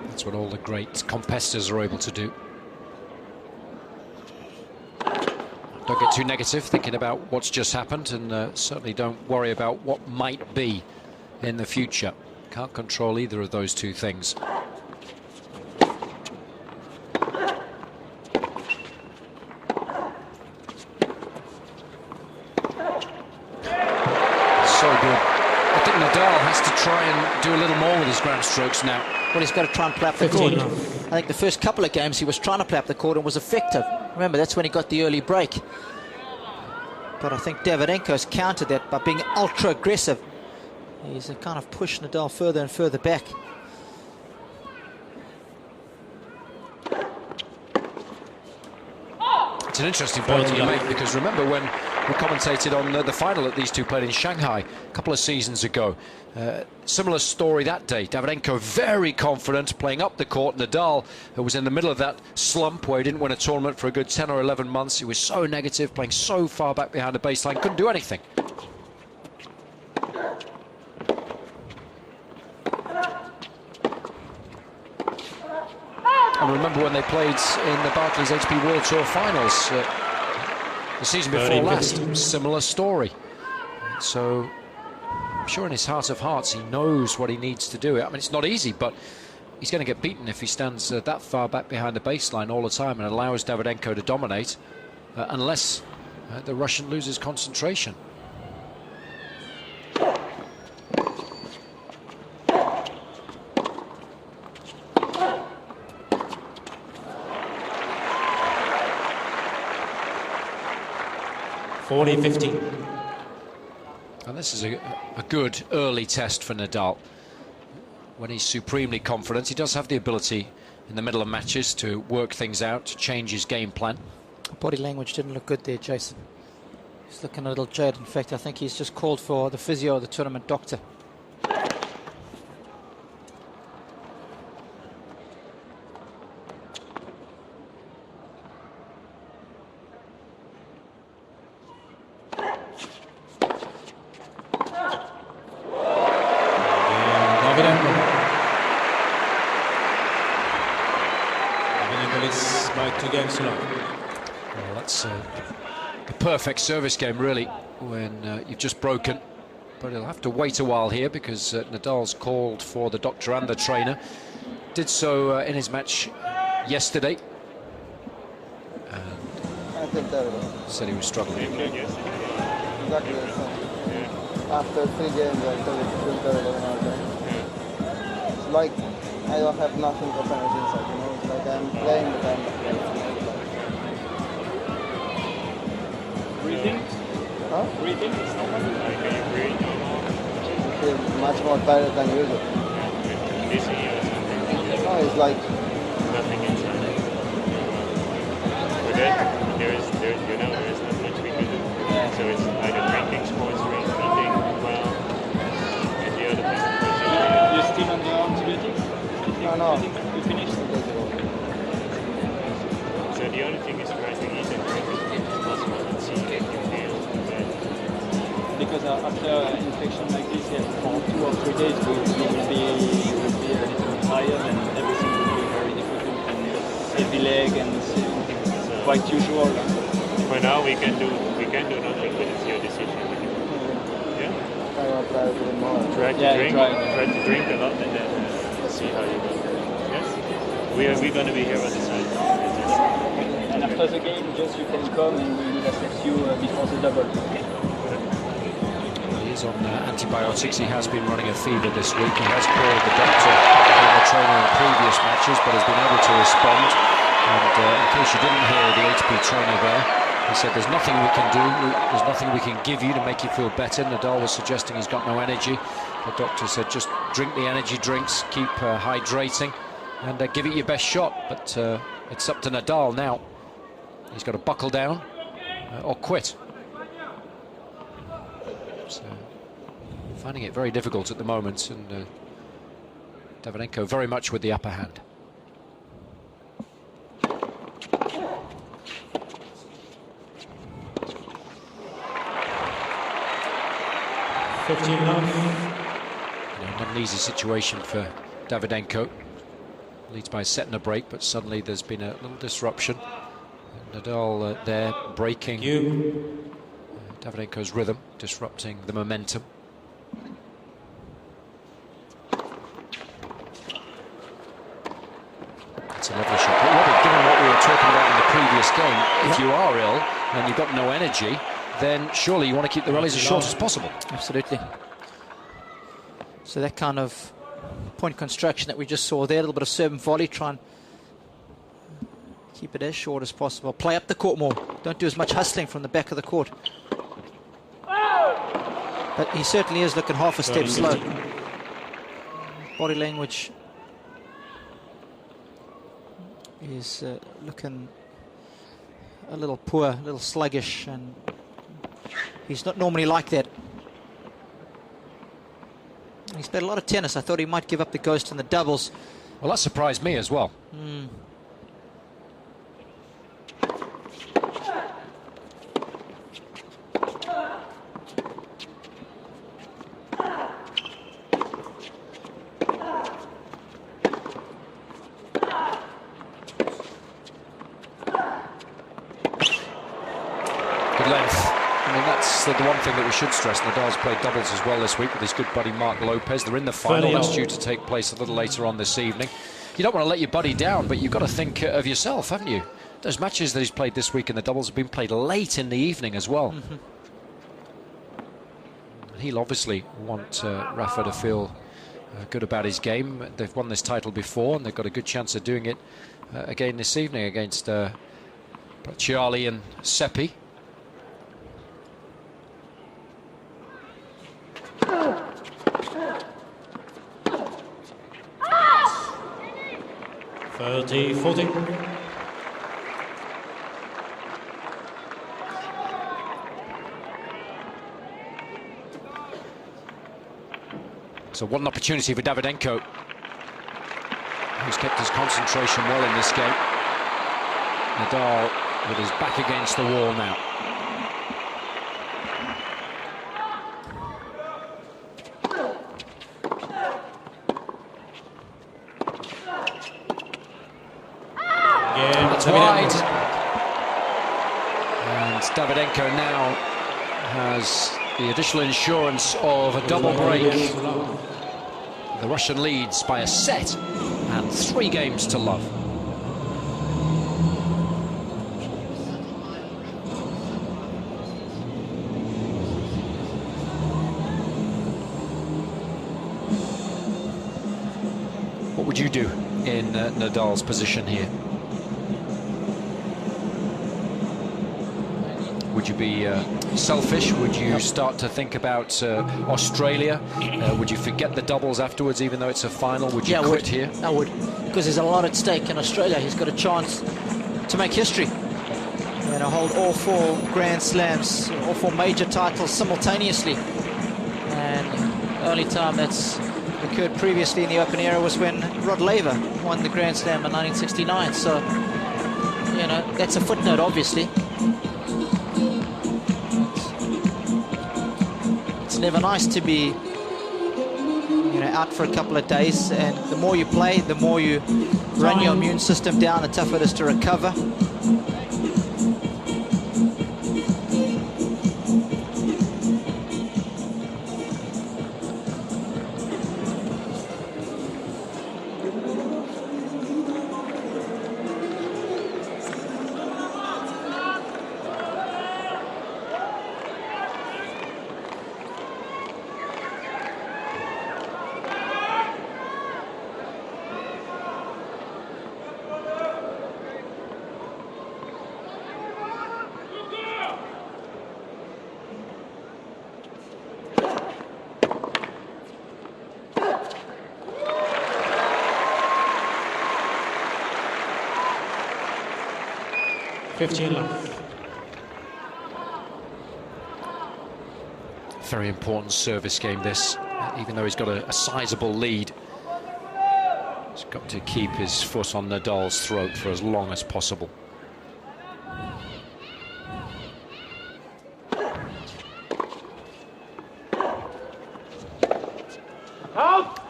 That's what all the great competitors are able to do. Don't get too negative thinking about what's just happened, and certainly don't worry about what might be in the future. Can't control either of those two things. So good. I think Nadal has to try and do a little more with his ground strokes now. Well, he's got to try and play up the 15. court. I think the first couple of games he was trying to play up the court and was effective. Remember, that's when he got the early break. But I think Davydenko's countered that by being ultra aggressive. He's kind of pushed Nadal further and further back. It's an interesting point that you make, because remember when we commentated on the final that these two played in Shanghai a couple of seasons ago. Similar story that day. Davydenko very confident, playing up the court. Nadal, who was in the middle of that slump where he didn't win a tournament for a good 10 or 11 months. He was so negative, playing so far back behind the baseline, couldn't do anything. And remember when they played in the Barclays HP World Tour finals the season before last, similar story. So I'm sure in his heart of hearts he knows what he needs to do. I mean, it's not easy, but he's going to get beaten if he stands that far back behind the baseline all the time and allows Davydenko to dominate, unless the Russian loses concentration. And this is a good early test for Nadal. When he's supremely confident, he does have the ability in the middle of matches to work things out, to change his game plan. Body language didn't look good there, Jason. He's looking a little jaded. In fact, I think he's just called for the physio, the tournament doctor. Well, that's a perfect service game, really, when you've just broken. But he'll have to wait a while here because Nadal's called for the doctor and the trainer. Did so in his match yesterday. And said he was struggling. Exactly. After 3 games, I feel terrible now. It's like I don't have nothing to finish inside, you know. It's like I'm playing, but I'm not playing. Breathing? Huh? Breathing is normal? Like, are you breathing normal? feel much more tired than usual. Busy or something? No, it's like Nothing inside. With it, there is not much we can do. So it's either drinking, sports drink, eating well, and the other thing. You're still on your antibiotics? no. You finished? So the only thing is try to eat and drink as much as possible and see if you feel better. Because after an infection like this, for 2 or 3 days, you will be a little tired and everything will be very difficult and heavy leg and quite usual. For now, we can do nothing, but it's your decision. Yeah. I want to try to do more. Try to drink a lot and then see how you go. Yes. We're going to be here on the side. And after the game, just you can come and we will assess you before the double. He's on antibiotics. He has been running a fever this week. He has called the doctor and the trainer in previous matches, but has been able to respond. And in case you didn't hear the HP trainer there, he said there's nothing we can do, there's nothing we can give you to make you feel better. Nadal was suggesting he's got no energy. The doctor said just drink the energy drinks, keep hydrating, and give it your best shot. But it's up to Nadal now. He's got to buckle down or quit. So, finding it very difficult at the moment, and Davydenko very much with the upper hand. Not an easy situation for Davydenko. Leads by a set and a break, but suddenly there's been a little disruption. Nadal there breaking Davydenko's rhythm, disrupting the momentum. It's a lovely shot. But Robbie, given what we were talking about in the previous game, if you are ill and you've got no energy, then surely you want to keep the rallies as short as possible. Absolutely. So that kind of point construction that we just saw there, a little bit of serve and volley, try and keep it as short as possible. Play up the court more. Don't do as much hustling from the back of the court. But he certainly is looking half a step slow. Body language is looking a little poor, a little sluggish, and he's not normally like that. He's played a lot of tennis. I thought he might give up the ghost in the doubles. Well, that surprised me as well. Good length. I mean, that's the one thing that we should stress. Nadal's played doubles as well this week with his good buddy Mark Lopez. They're in the final. That's due to take place a little later on this evening. You don't want to let your buddy down, but you've got to think of yourself, haven't you? Those matches that he's played this week in the doubles have been played late in the evening as well. He'll obviously want Rafa to feel good about his game. They've won this title before, and they've got a good chance of doing it again this evening against Charlie and Seppi. So what an opportunity for Davydenko, who's kept his concentration well in this game. Nadal with his back against the wall now. That's wide. And Davydenko now has the additional insurance of a double break. The Russian leads by a set and 3 games to love. What would you do in Nadal's position here? Would Would you be selfish? Would you start to think about Australia? Would you forget the doubles afterwards, even though it's a final? Would you quit here? I would, because there's a lot at stake in Australia. He's got a chance to make history and hold all 4 Grand Slams, all 4 major titles simultaneously. And the only time that's occurred previously in the Open era was when Rod Laver won the Grand Slam in 1969. So, you know, that's a footnote, obviously. It's never nice to be, you know, out for a couple of days, and the more you play, the more you run your immune system down, the tougher it is to recover. Very important service game, this. Even though he's got a sizable lead, he's got to keep his foot on Nadal's throat for as long as possible.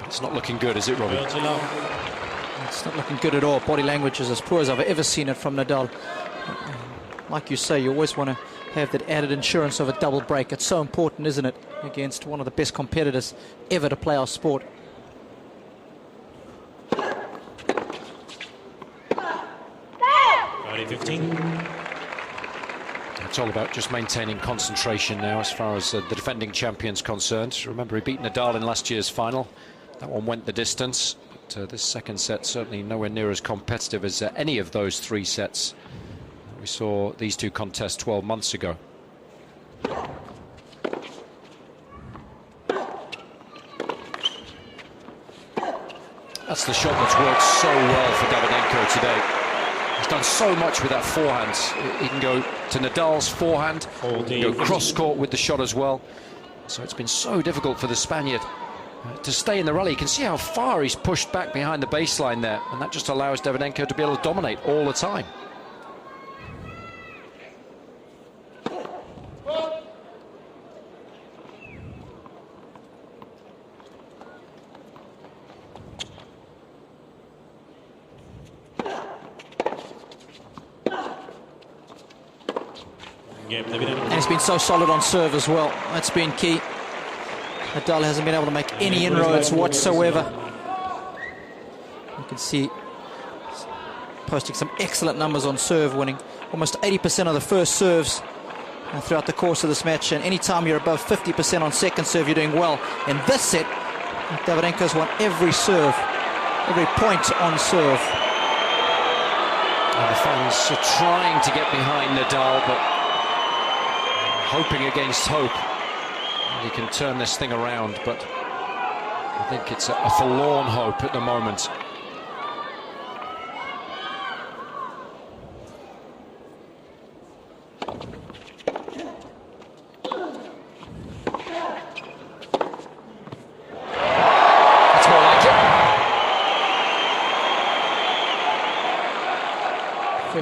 It's not looking good, is it, Robbie? It's not looking good at all. Body language is as poor as I've ever seen it from Nadal. Like you say, you always want to have that added insurance of a double break. It's so important, isn't it, against one of the best competitors ever to play our sport. It's all about just maintaining concentration now as far as the defending champion's concerned. Remember, he beat Nadal in last year's final. That one went the distance. But this second set certainly nowhere near as competitive as any of those 3 sets we saw these 2 contests 12 months ago. That's the shot that's worked so well for Davydenko today. He's done so much with that forehand. He can go to Nadal's forehand, he can go cross-court with the shot as well. So it's been so difficult for the Spaniard to stay in the rally. You can see how far he's pushed back behind the baseline there, and that just allows Davydenko to be able to dominate all the time. And he's been so solid on serve as well. That's been key. Nadal hasn't been able to make any inroads whatsoever. You can see posting some excellent numbers on serve, winning almost 80% of the first serves throughout the course of this match. And anytime you're above 50% on second serve, you're doing well. In this set, Davydenko's won every serve, every point on serve. And the fans are trying to get behind Nadal, but hoping against hope. He can turn this thing around, but I think it's a forlorn hope at the moment. That's more like it.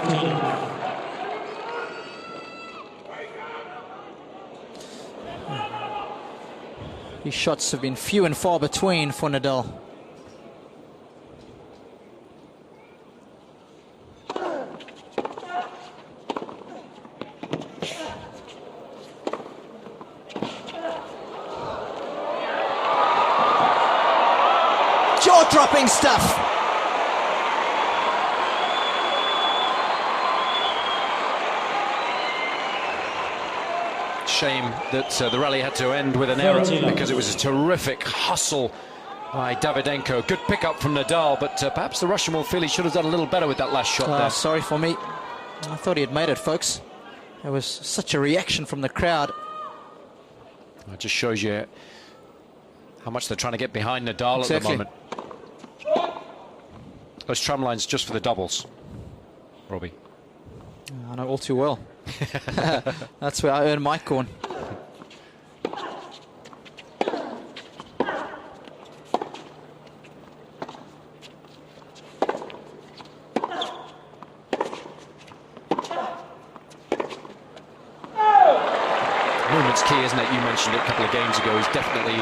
15. These shots have been few and far between for Nadal. Jaw-dropping stuff. Shame that the rally had to end with an error, because it was a terrific hustle by Davydenko. Good pick-up from Nadal, but perhaps the Russian will feel he should have done a little better with that last shot there. Sorry for me. I thought he had made it, folks. There was such a reaction from the crowd. It just shows you how much they're trying to get behind Nadal at the moment. Those tram lines just for the doubles, Robbie. I know all too well. That's where I earn my corn. Movement's key, isn't it? You mentioned it a couple of games ago. He's definitely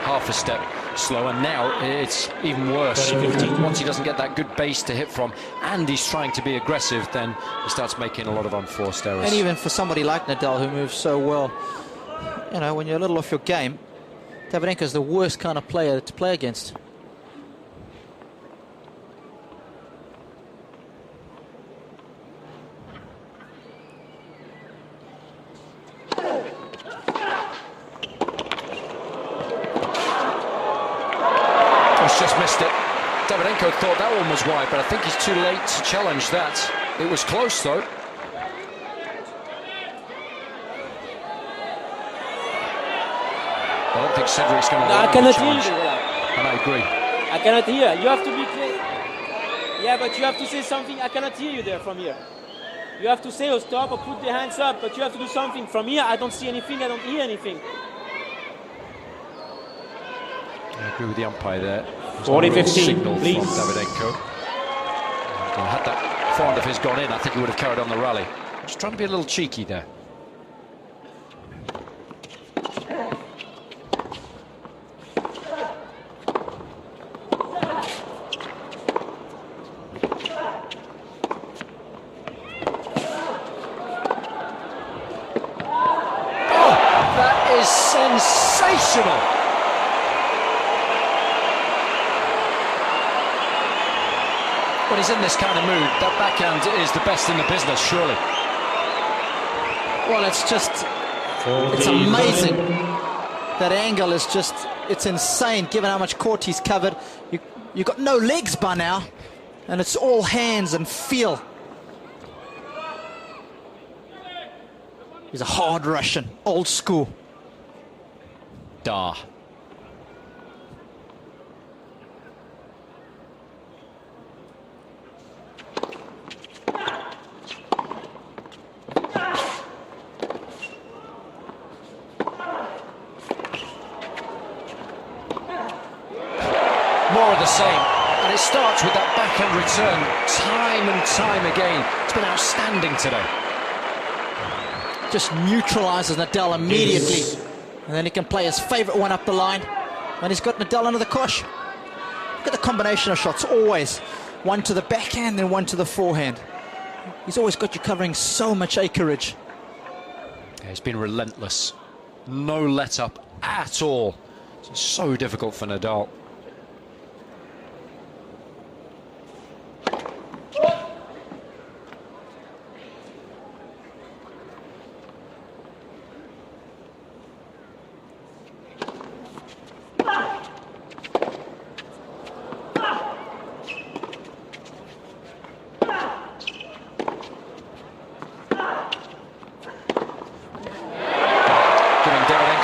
half a step slow, and now it's even worse. Once he doesn't get that good base to hit from, and he's trying to be aggressive, then he starts making a lot of unforced errors. And even for somebody like Nadal, who moves so well, you know, when you're a little off your game, Davydenko is the worst kind of player to play against. Just missed it. Davydenko thought that one was wide, but I think he's too late to challenge that. It was close, though. I don't think Cedric's going to I cannot hear you. And I agree. I cannot hear. You have to be clear. Yeah, but you have to say something. I cannot hear you there from here. You have to say or stop or put the hands up, but you have to do something. From here, I don't see anything. I don't hear anything. I agree with the umpire there. 40-15, signal please. from Davydenko. Had that forehand of his gone in, I think he would have carried on the rally. Just trying to be a little cheeky there. Oh, that is sensational. When he's in this kind of mood, that backhand is the best in the business, surely. Well, it's just, it's amazing. That angle is just, it's insane, given how much court he's covered. You've got no legs by now, and it's all hands and feel. He's a hard Russian, old school. Da. More of the same, and it starts with that backhand return time and time again. It's been outstanding today. Just neutralizes Nadal immediately, and then he can play his favorite one up the line, and he's got Nadal under the cosh. Look at the combination of shots, always one to the backhand, then one to the forehand. He's always got you covering so much acreage. Yeah, he's been relentless, no let up at all. It's so difficult for Nadal.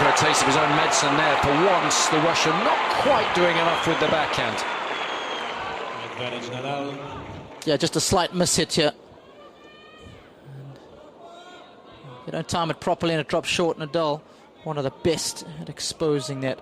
A taste of his own medicine there. For once, the Russian not quite doing enough with the backhand. Advantage Nadal. Yeah, just a slight miss hit here. You don't time it properly and it drops short. Nadal, one of the best at exposing that.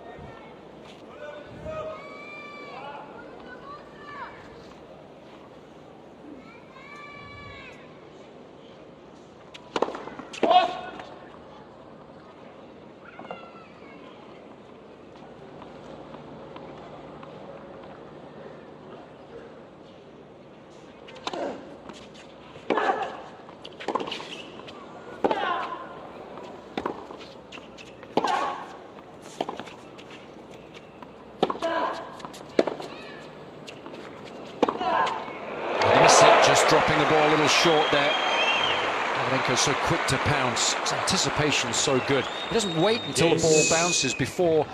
Just dropping the ball a little short there. Davydenko's so quick to pounce. His anticipation's so good. He doesn't wait until the ball bounces before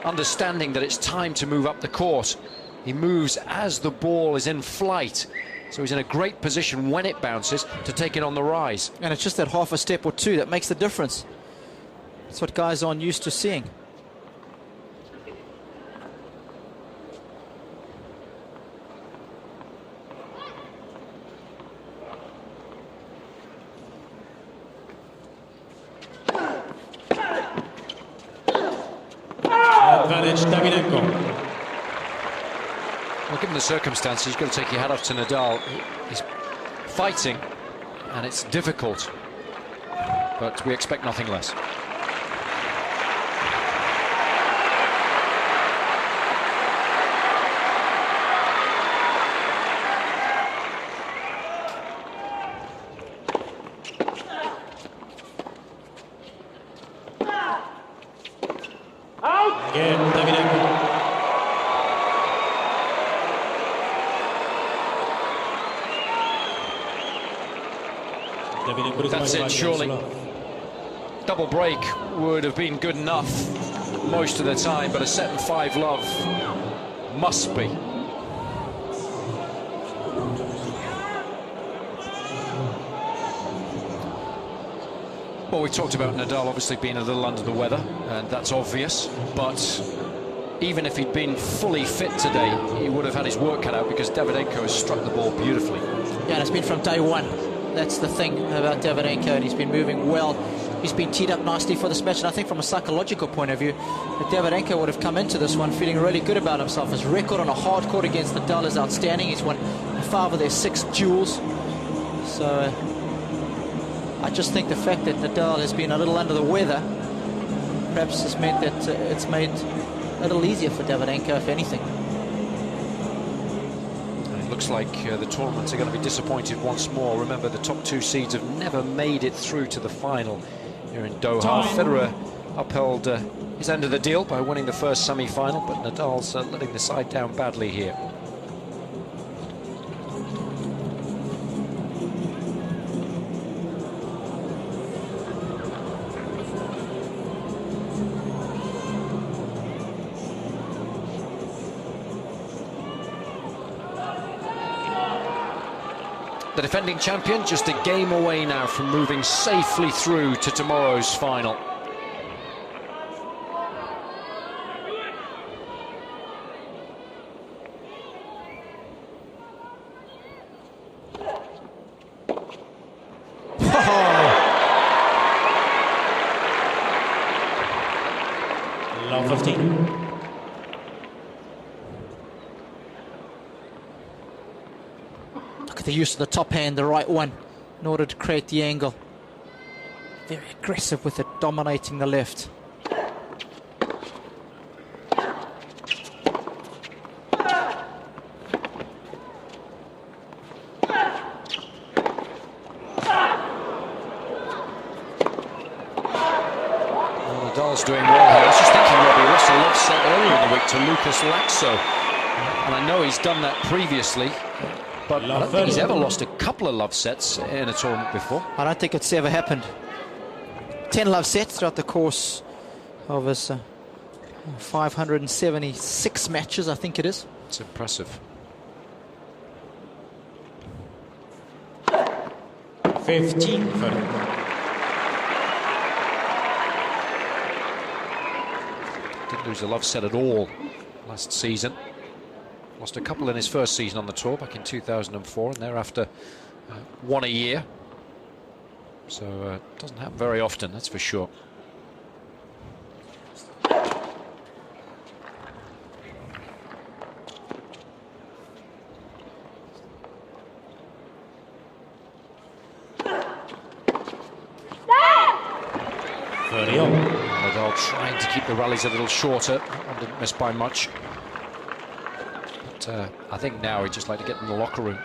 understanding that it's time to move up the court. He moves as the ball is in flight. So he's in a great position when it bounces to take it on the rise. And it's just that half a step or two that makes the difference. That's what guys aren't used to seeing. Advantage Davydenko. Well, given the circumstances, you've got to take your hat off to Nadal. He's fighting, and it's difficult, but we expect nothing less. Again, Davydenko. That's it, surely. Double break would have been good enough most of the time, but a set and 5 love must be. Well, we talked about Nadal obviously being a little under the weather, and that's obvious, but even if he'd been fully fit today, he would have had his work cut out, because Davydenko has struck the ball beautifully. Yeah, and it's been from day one. That's the thing about Davydenko, and he's been moving well. He's been teed up nicely for this match, and I think from a psychological point of view, that Davydenko would have come into this one feeling really good about himself. His record on a hard court against Nadal is outstanding. He's won 5 of their 6 duels. So I just think the fact that Nadal has been a little under the weather perhaps has meant that it's made a little easier for Davydenko, if anything. It looks like the tournaments are going to be disappointed once more. Remember, the top 2 seeds have never made it through to the final here in Doha. Federer upheld his end of the deal by winning the first semi-final, but Nadal's letting the side down badly here. The defending champion just a game away now from moving safely through to tomorrow's final. Love 15. The use of the top hand, the right one, in order to create the angle. Very aggressive with it, dominating the left. Nadal's doing well here. I was just thinking, Robbie, he lost a love set earlier in the week to Lucas Laxo. And I know he's done that previously, but I don't think he's ever lost a couple of love sets in a tournament before. I don't think it's ever happened. 10 love sets throughout the course of his 576 matches, I think it is. It's impressive. 15. Didn't lose a love set at all last season. Lost a couple in his first season on the tour back in 2004, and thereafter one a year. So it doesn't happen very often, that's for sure. Nadal trying to keep the rallies a little shorter. Didn't miss by much. But I think now he'd just like to get in the locker room.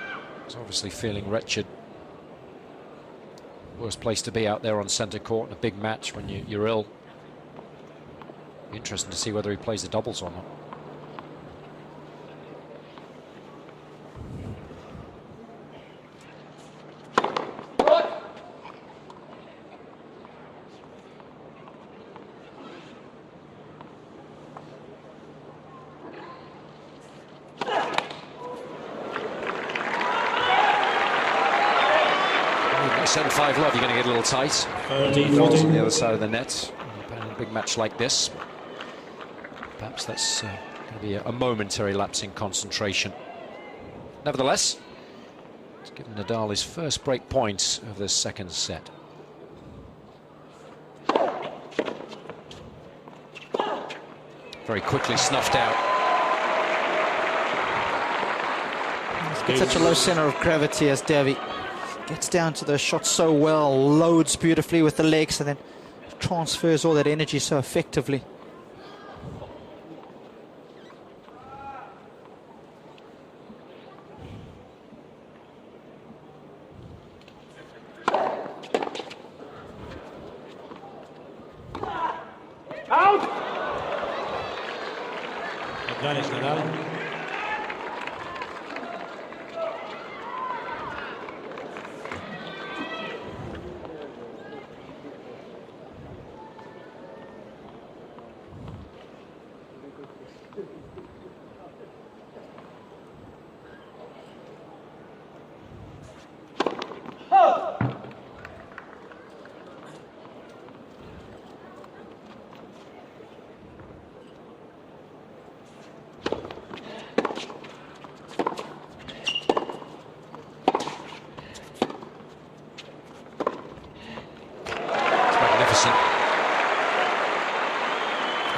He's obviously feeling wretched. Worst place to be out there on centre court in a big match when you're ill. Be interesting to see whether he plays the doubles or not. send 5 love, you're going to get a little tight. 30, Goals on 40. the other side of the net. In a big match like this, perhaps that's going to be a momentary lapse in concentration. Nevertheless, it's given Nadal his first break point of the second set. Very quickly snuffed out. He's got such a low center of gravity as Davy. Gets down to those shots so well, loads beautifully with the legs, and then transfers all that energy so effectively. Advantage Nadal.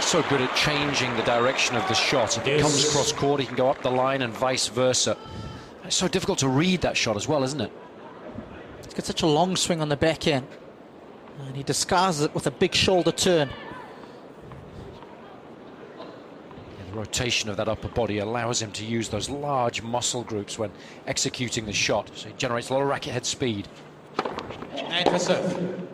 So good at changing the direction of the shot. If it comes cross court, he can go up the line and vice versa. It's so difficult to read that shot as well, isn't it? He's got such a long swing on the backhand, and he disguises it with a big shoulder turn. The rotation of that upper body allows him to use those large muscle groups when executing the shot, so he generates a lot of racket head speed. 9 for serve.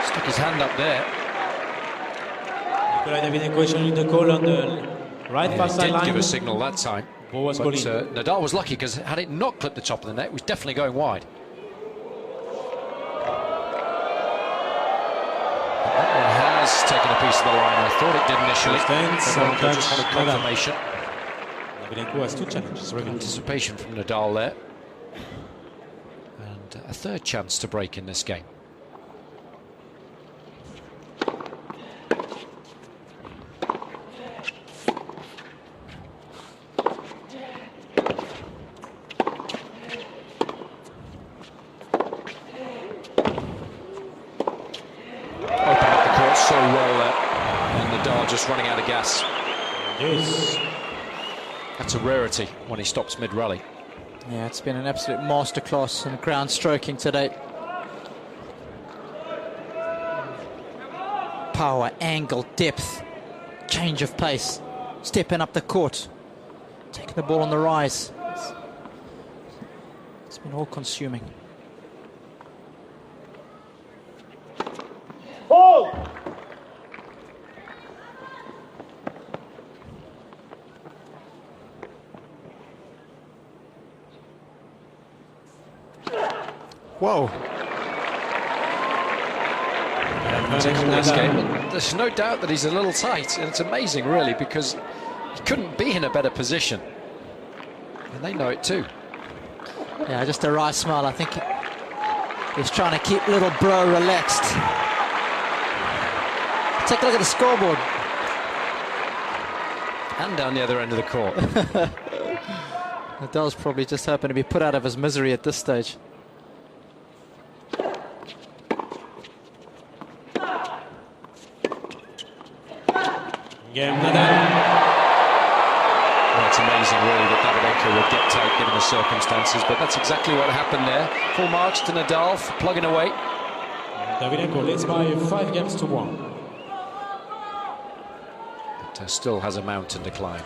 Stuck his hand up there. Davydenko issuing the call on the right far He did sideline. give a signal that time. Ball was But calling. Nadal was lucky because had it not clipped the top of the net, it was definitely going wide. That one has taken a piece of the line. I thought it did initially. Stands, Davydenko just touch, wanted Nadal. confirmation. Davydenko has 2 challenges. Anticipation from Nadal there. And a third chance to break in this game. So well there, and Nadal just running out of gas. Yes. That's a rarity when he stops mid-rally. Yeah, it's been an absolute masterclass in ground stroking today. Power, angle, depth, change of pace, stepping up the court, taking the ball on the rise. It's been all-consuming. Whoa. This game. There's no doubt that he's a little tight, and it's amazing, really, because he couldn't be in a better position. And they know it too. Yeah, just a wry smile. I think he's trying to keep little bro relaxed. Take a look at the scoreboard. And down the other end of the court. Nadal's probably just hoping to be put out of his misery at this stage. Game Nadal. Well, it's amazing, really, that Davydenko would get tight given the circumstances, but that's exactly what happened there. Full marks to Nadal for plugging away. Davydenko leads by 5 games to 1. But still has a mountain to climb.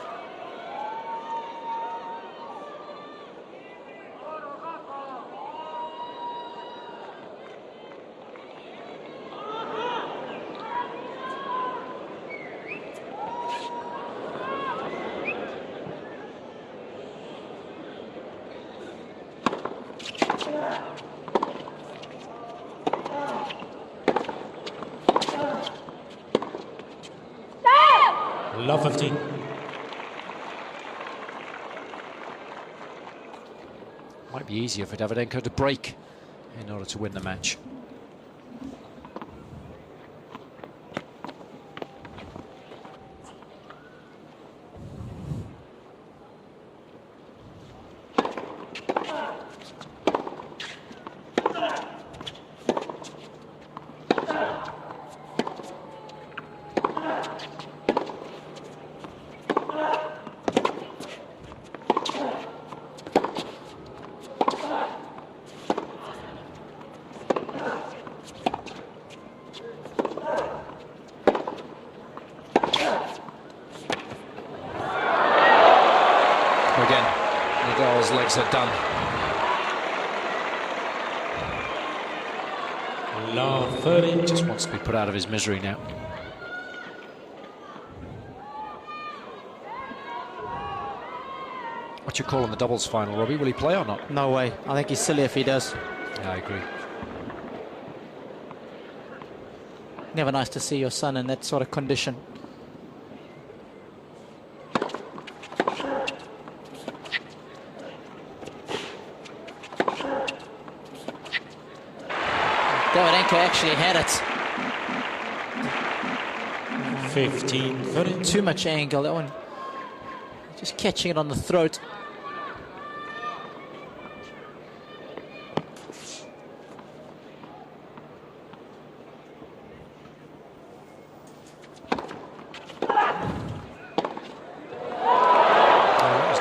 Love 15. Might be easier for Davydenko to break in order to win the match. Again, Nadal's legs are done. Love 30. Just wants to be put out of his misery now. What's your call on the doubles final, Robbie? Will he play or not? No way. I think he's silly if he does. Yeah, I agree. Never nice to see your son in that sort of condition. Davydenko actually had it. 15, 30. Too much angle, that one. Just catching it on the throat.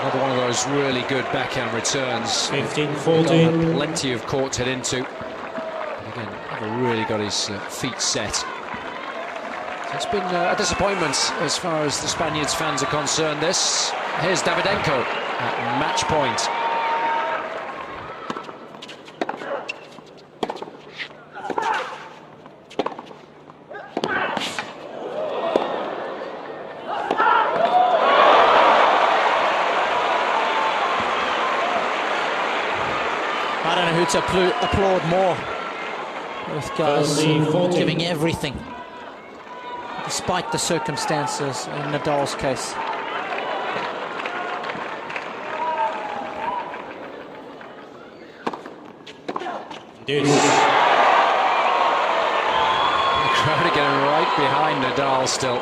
Another one of those really good backhand returns. 15, Had 14. plenty of court to head into. Again, never really got his feet set. So it's been a disappointment as far as the Spaniards fans are concerned. Here's Davydenko at match point. I don't know who to applaud more. Both guys 14. giving everything, despite the circumstances in Nadal's case. Deuce. The crowd are getting right behind Nadal still.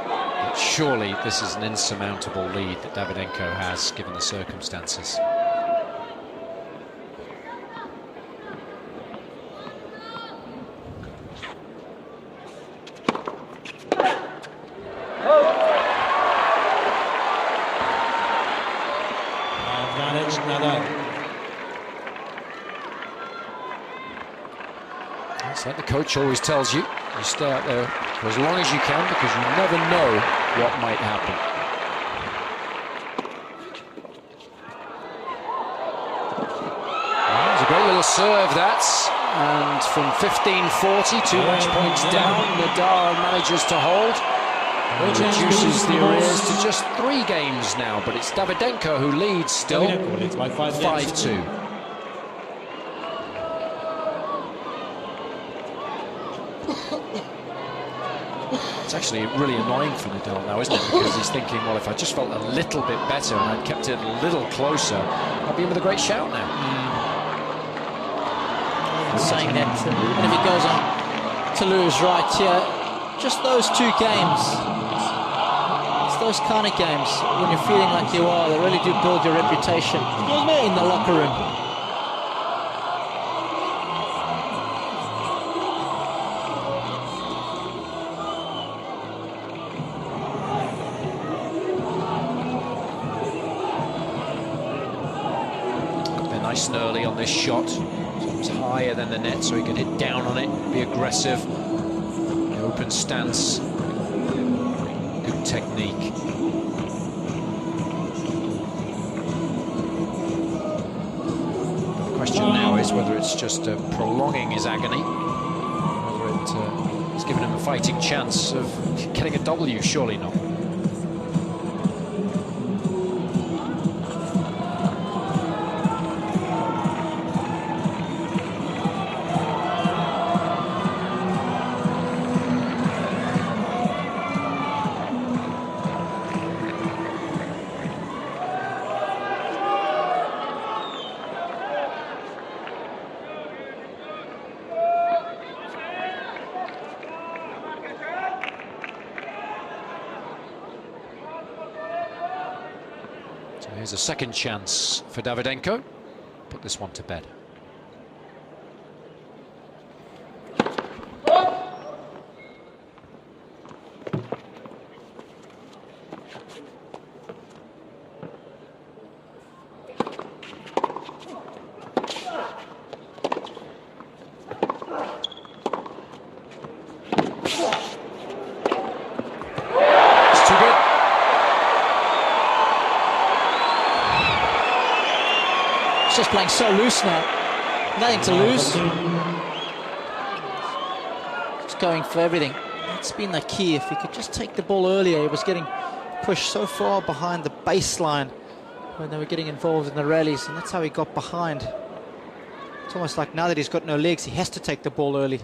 But surely this is an insurmountable lead that Davydenko has, given the circumstances. Advantage Nadal. It's like the coach always tells you, you stay out there for as long as you can, because you never know what might happen. Well, it's a great little serve, that. And from 15-40, 2 match points down, Nadal manages to hold. And reduces the arrears to just 3 games now, but it's Davydenko who leads still, Davydenko leads by 5 games. 5-2. It's actually really annoying for Nadal now, isn't it? Because he's thinking, well, if I just felt a little bit better and I'd kept it a little closer, I'd be in with a great shout now. Saying that, and if he goes on to lose right here, just those 2 games, it's those kind of games when you're feeling like you are, they really do build your reputation in the locker room. They're nice and early on this shot. It's higher than the net, so he can hit down on it, be aggressive. The open stance, good technique. The question now is whether it's just prolonging his agony, whether it's given him a fighting chance of getting a W. Surely not. Here's a second chance for Davydenko. Put this one to bed. Just playing so loose now, nothing to lose. Just going for everything. That's been the key. If he could just take the ball earlier, he was getting pushed so far behind the baseline when they were getting involved in the rallies, and that's how he got behind. It's almost like now that he's got no legs, he has to take the ball early.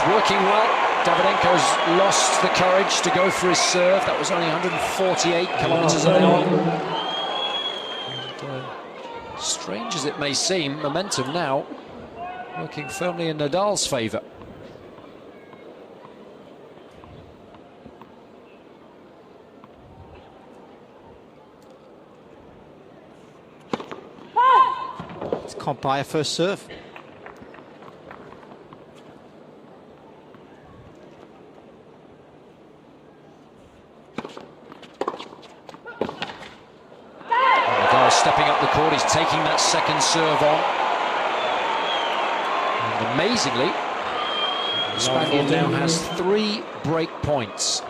Working well. Davydenko's lost the courage to go for his serve. That was only 148 kilometers an hour. And, strange as it may seem, momentum now working firmly in Nadal's favour. Can't buy a first serve. Stepping up the court, he's taking that second serve on. And amazingly, the Spaniard now has 3 break points.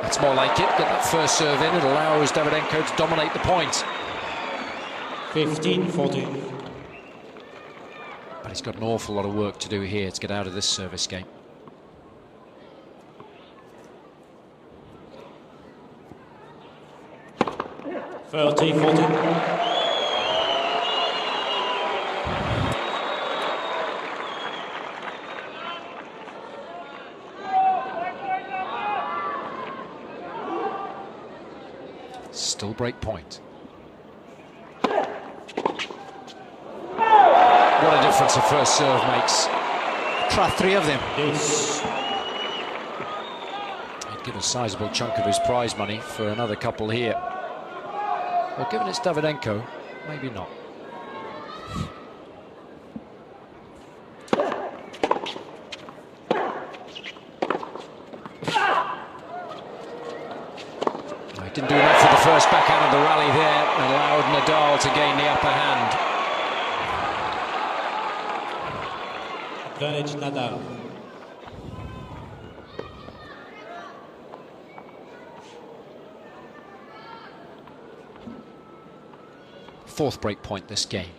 That's more like it. Get that first serve in. It allows Davydenko to dominate the point. 15-14. But he's got an awful lot of work to do here to get out of this service game. Still break point. What a difference a first serve makes. Try 3 of them. He'd give a sizable chunk of his prize money for another couple here. Well, given it's Davydenko, maybe not. Didn't do enough for the first backhand of the rally there and allowed Nadal to gain the upper hand. Advantage Nadal. Fourth break point this game.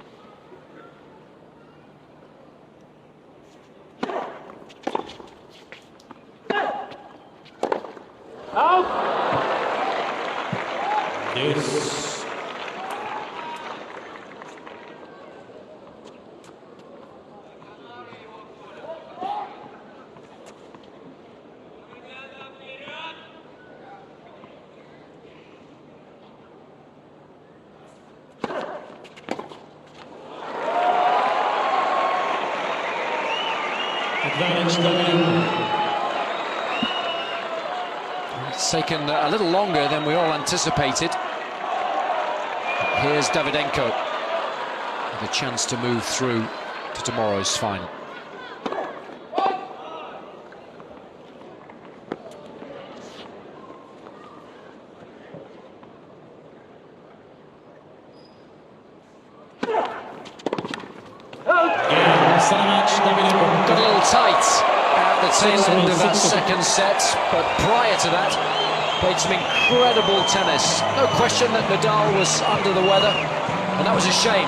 Yes. Advantage Davydenko. It's taken a little longer than we all anticipated. Here's Davydenko with a chance to move through to tomorrow's final. Got a little tight at the tail end of that second set, but prior to that, played some incredible tennis. No question that Nadal was under the weather, and that was a shame,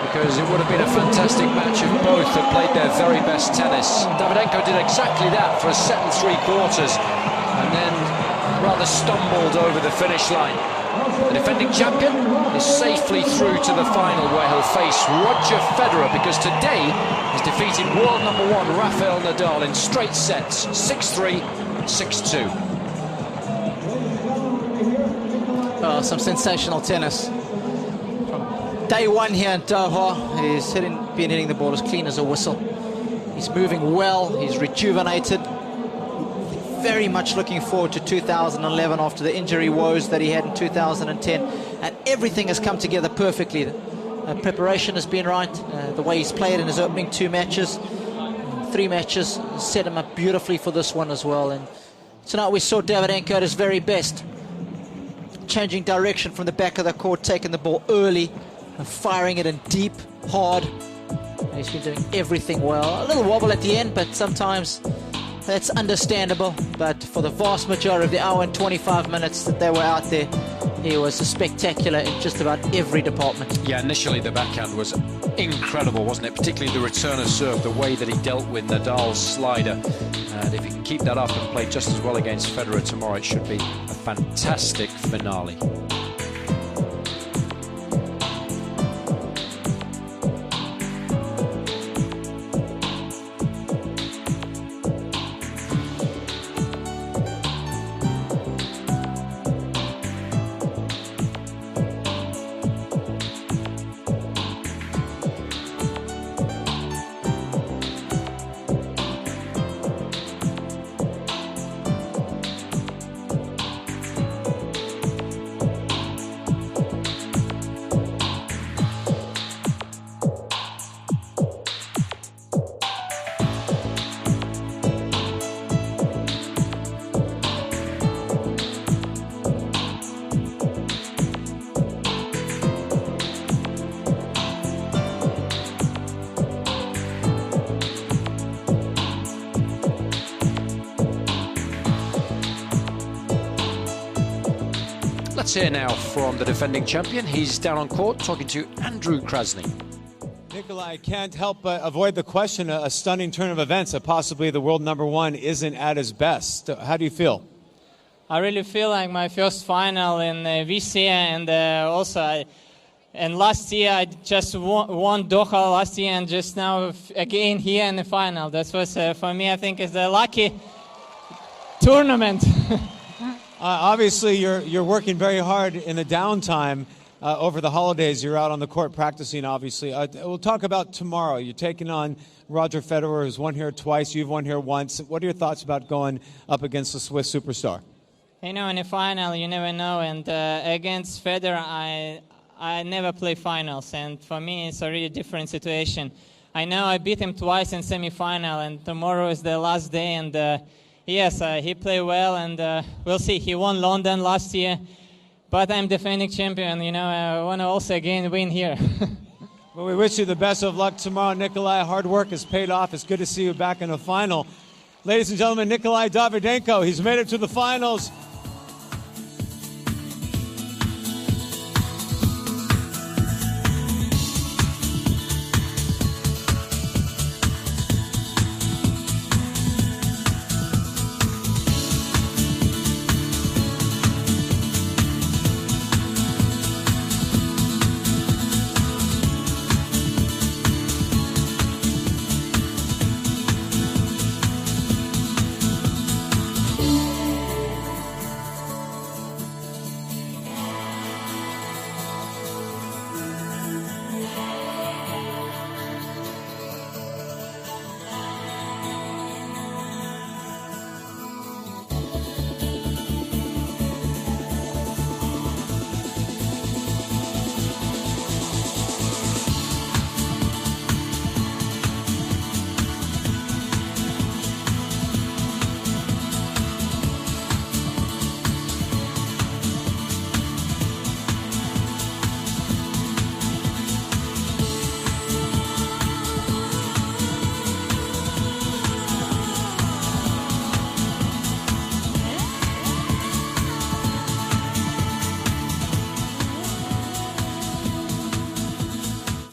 because it would have been a fantastic match if both had played their very best tennis. Davydenko did exactly that for a set and 3/4, and then rather stumbled over the finish line. The defending champion is safely through to the final, where he'll face Roger Federer, because today he's defeated world number 1 Rafael Nadal in straight sets, 6-3, 6-2. Oh, some sensational tennis. From day one here in Doha, he's been hitting the ball as clean as a whistle. He's moving well, he's rejuvenated. Very much looking forward to 2011 after the injury woes that he had in 2010, and everything has come together perfectly. Preparation has been right, the way he's played in his opening 2 matches, 3 matches, set him up beautifully for this one as well. And tonight we saw Davydenko at his very best, changing direction from the back of the court, taking the ball early and firing it in deep, hard. He's been doing everything well. A little wobble at the end, but sometimes that's understandable. But for the vast majority of the hour and 25 minutes that they were out there, he was spectacular in just about every department. Yeah, initially the backhand was incredible, wasn't it? Particularly the return of serve, the way that he dealt with Nadal's slider. And if he can keep that up and play just as well against Federer tomorrow, it should be a fantastic finale. Let's hear now from the defending champion. He's down on court talking to Andrew Krasny. Nikolai, I can't help but avoid the question, a stunning turn of events that possibly the world number 1 isn't at his best. How do you feel? I really feel like my first final in this year, and and last year I just won Doha last year, and just now again here in the final. That was for me, I think, is a lucky tournament. Obviously, you're working very hard in the downtime over the holidays. You're out on the court practicing, obviously. We'll talk about tomorrow. You're taking on Roger Federer, who's won here twice. You've won here once. What are your thoughts about going up against the Swiss superstar? You know, in the final, you never know. And against Federer, I never play finals. And for me, it's a really different situation. I know I beat him twice in semi-final, and tomorrow is the last day. And yes, he played well, and we'll see. He won London last year, but I'm defending champion. You know, I want to also again win here. Well, we wish you the best of luck tomorrow, Nikolai. Hard work has paid off. It's good to see you back in the final. Ladies and gentlemen, Nikolai Davydenko, he's made it to the finals.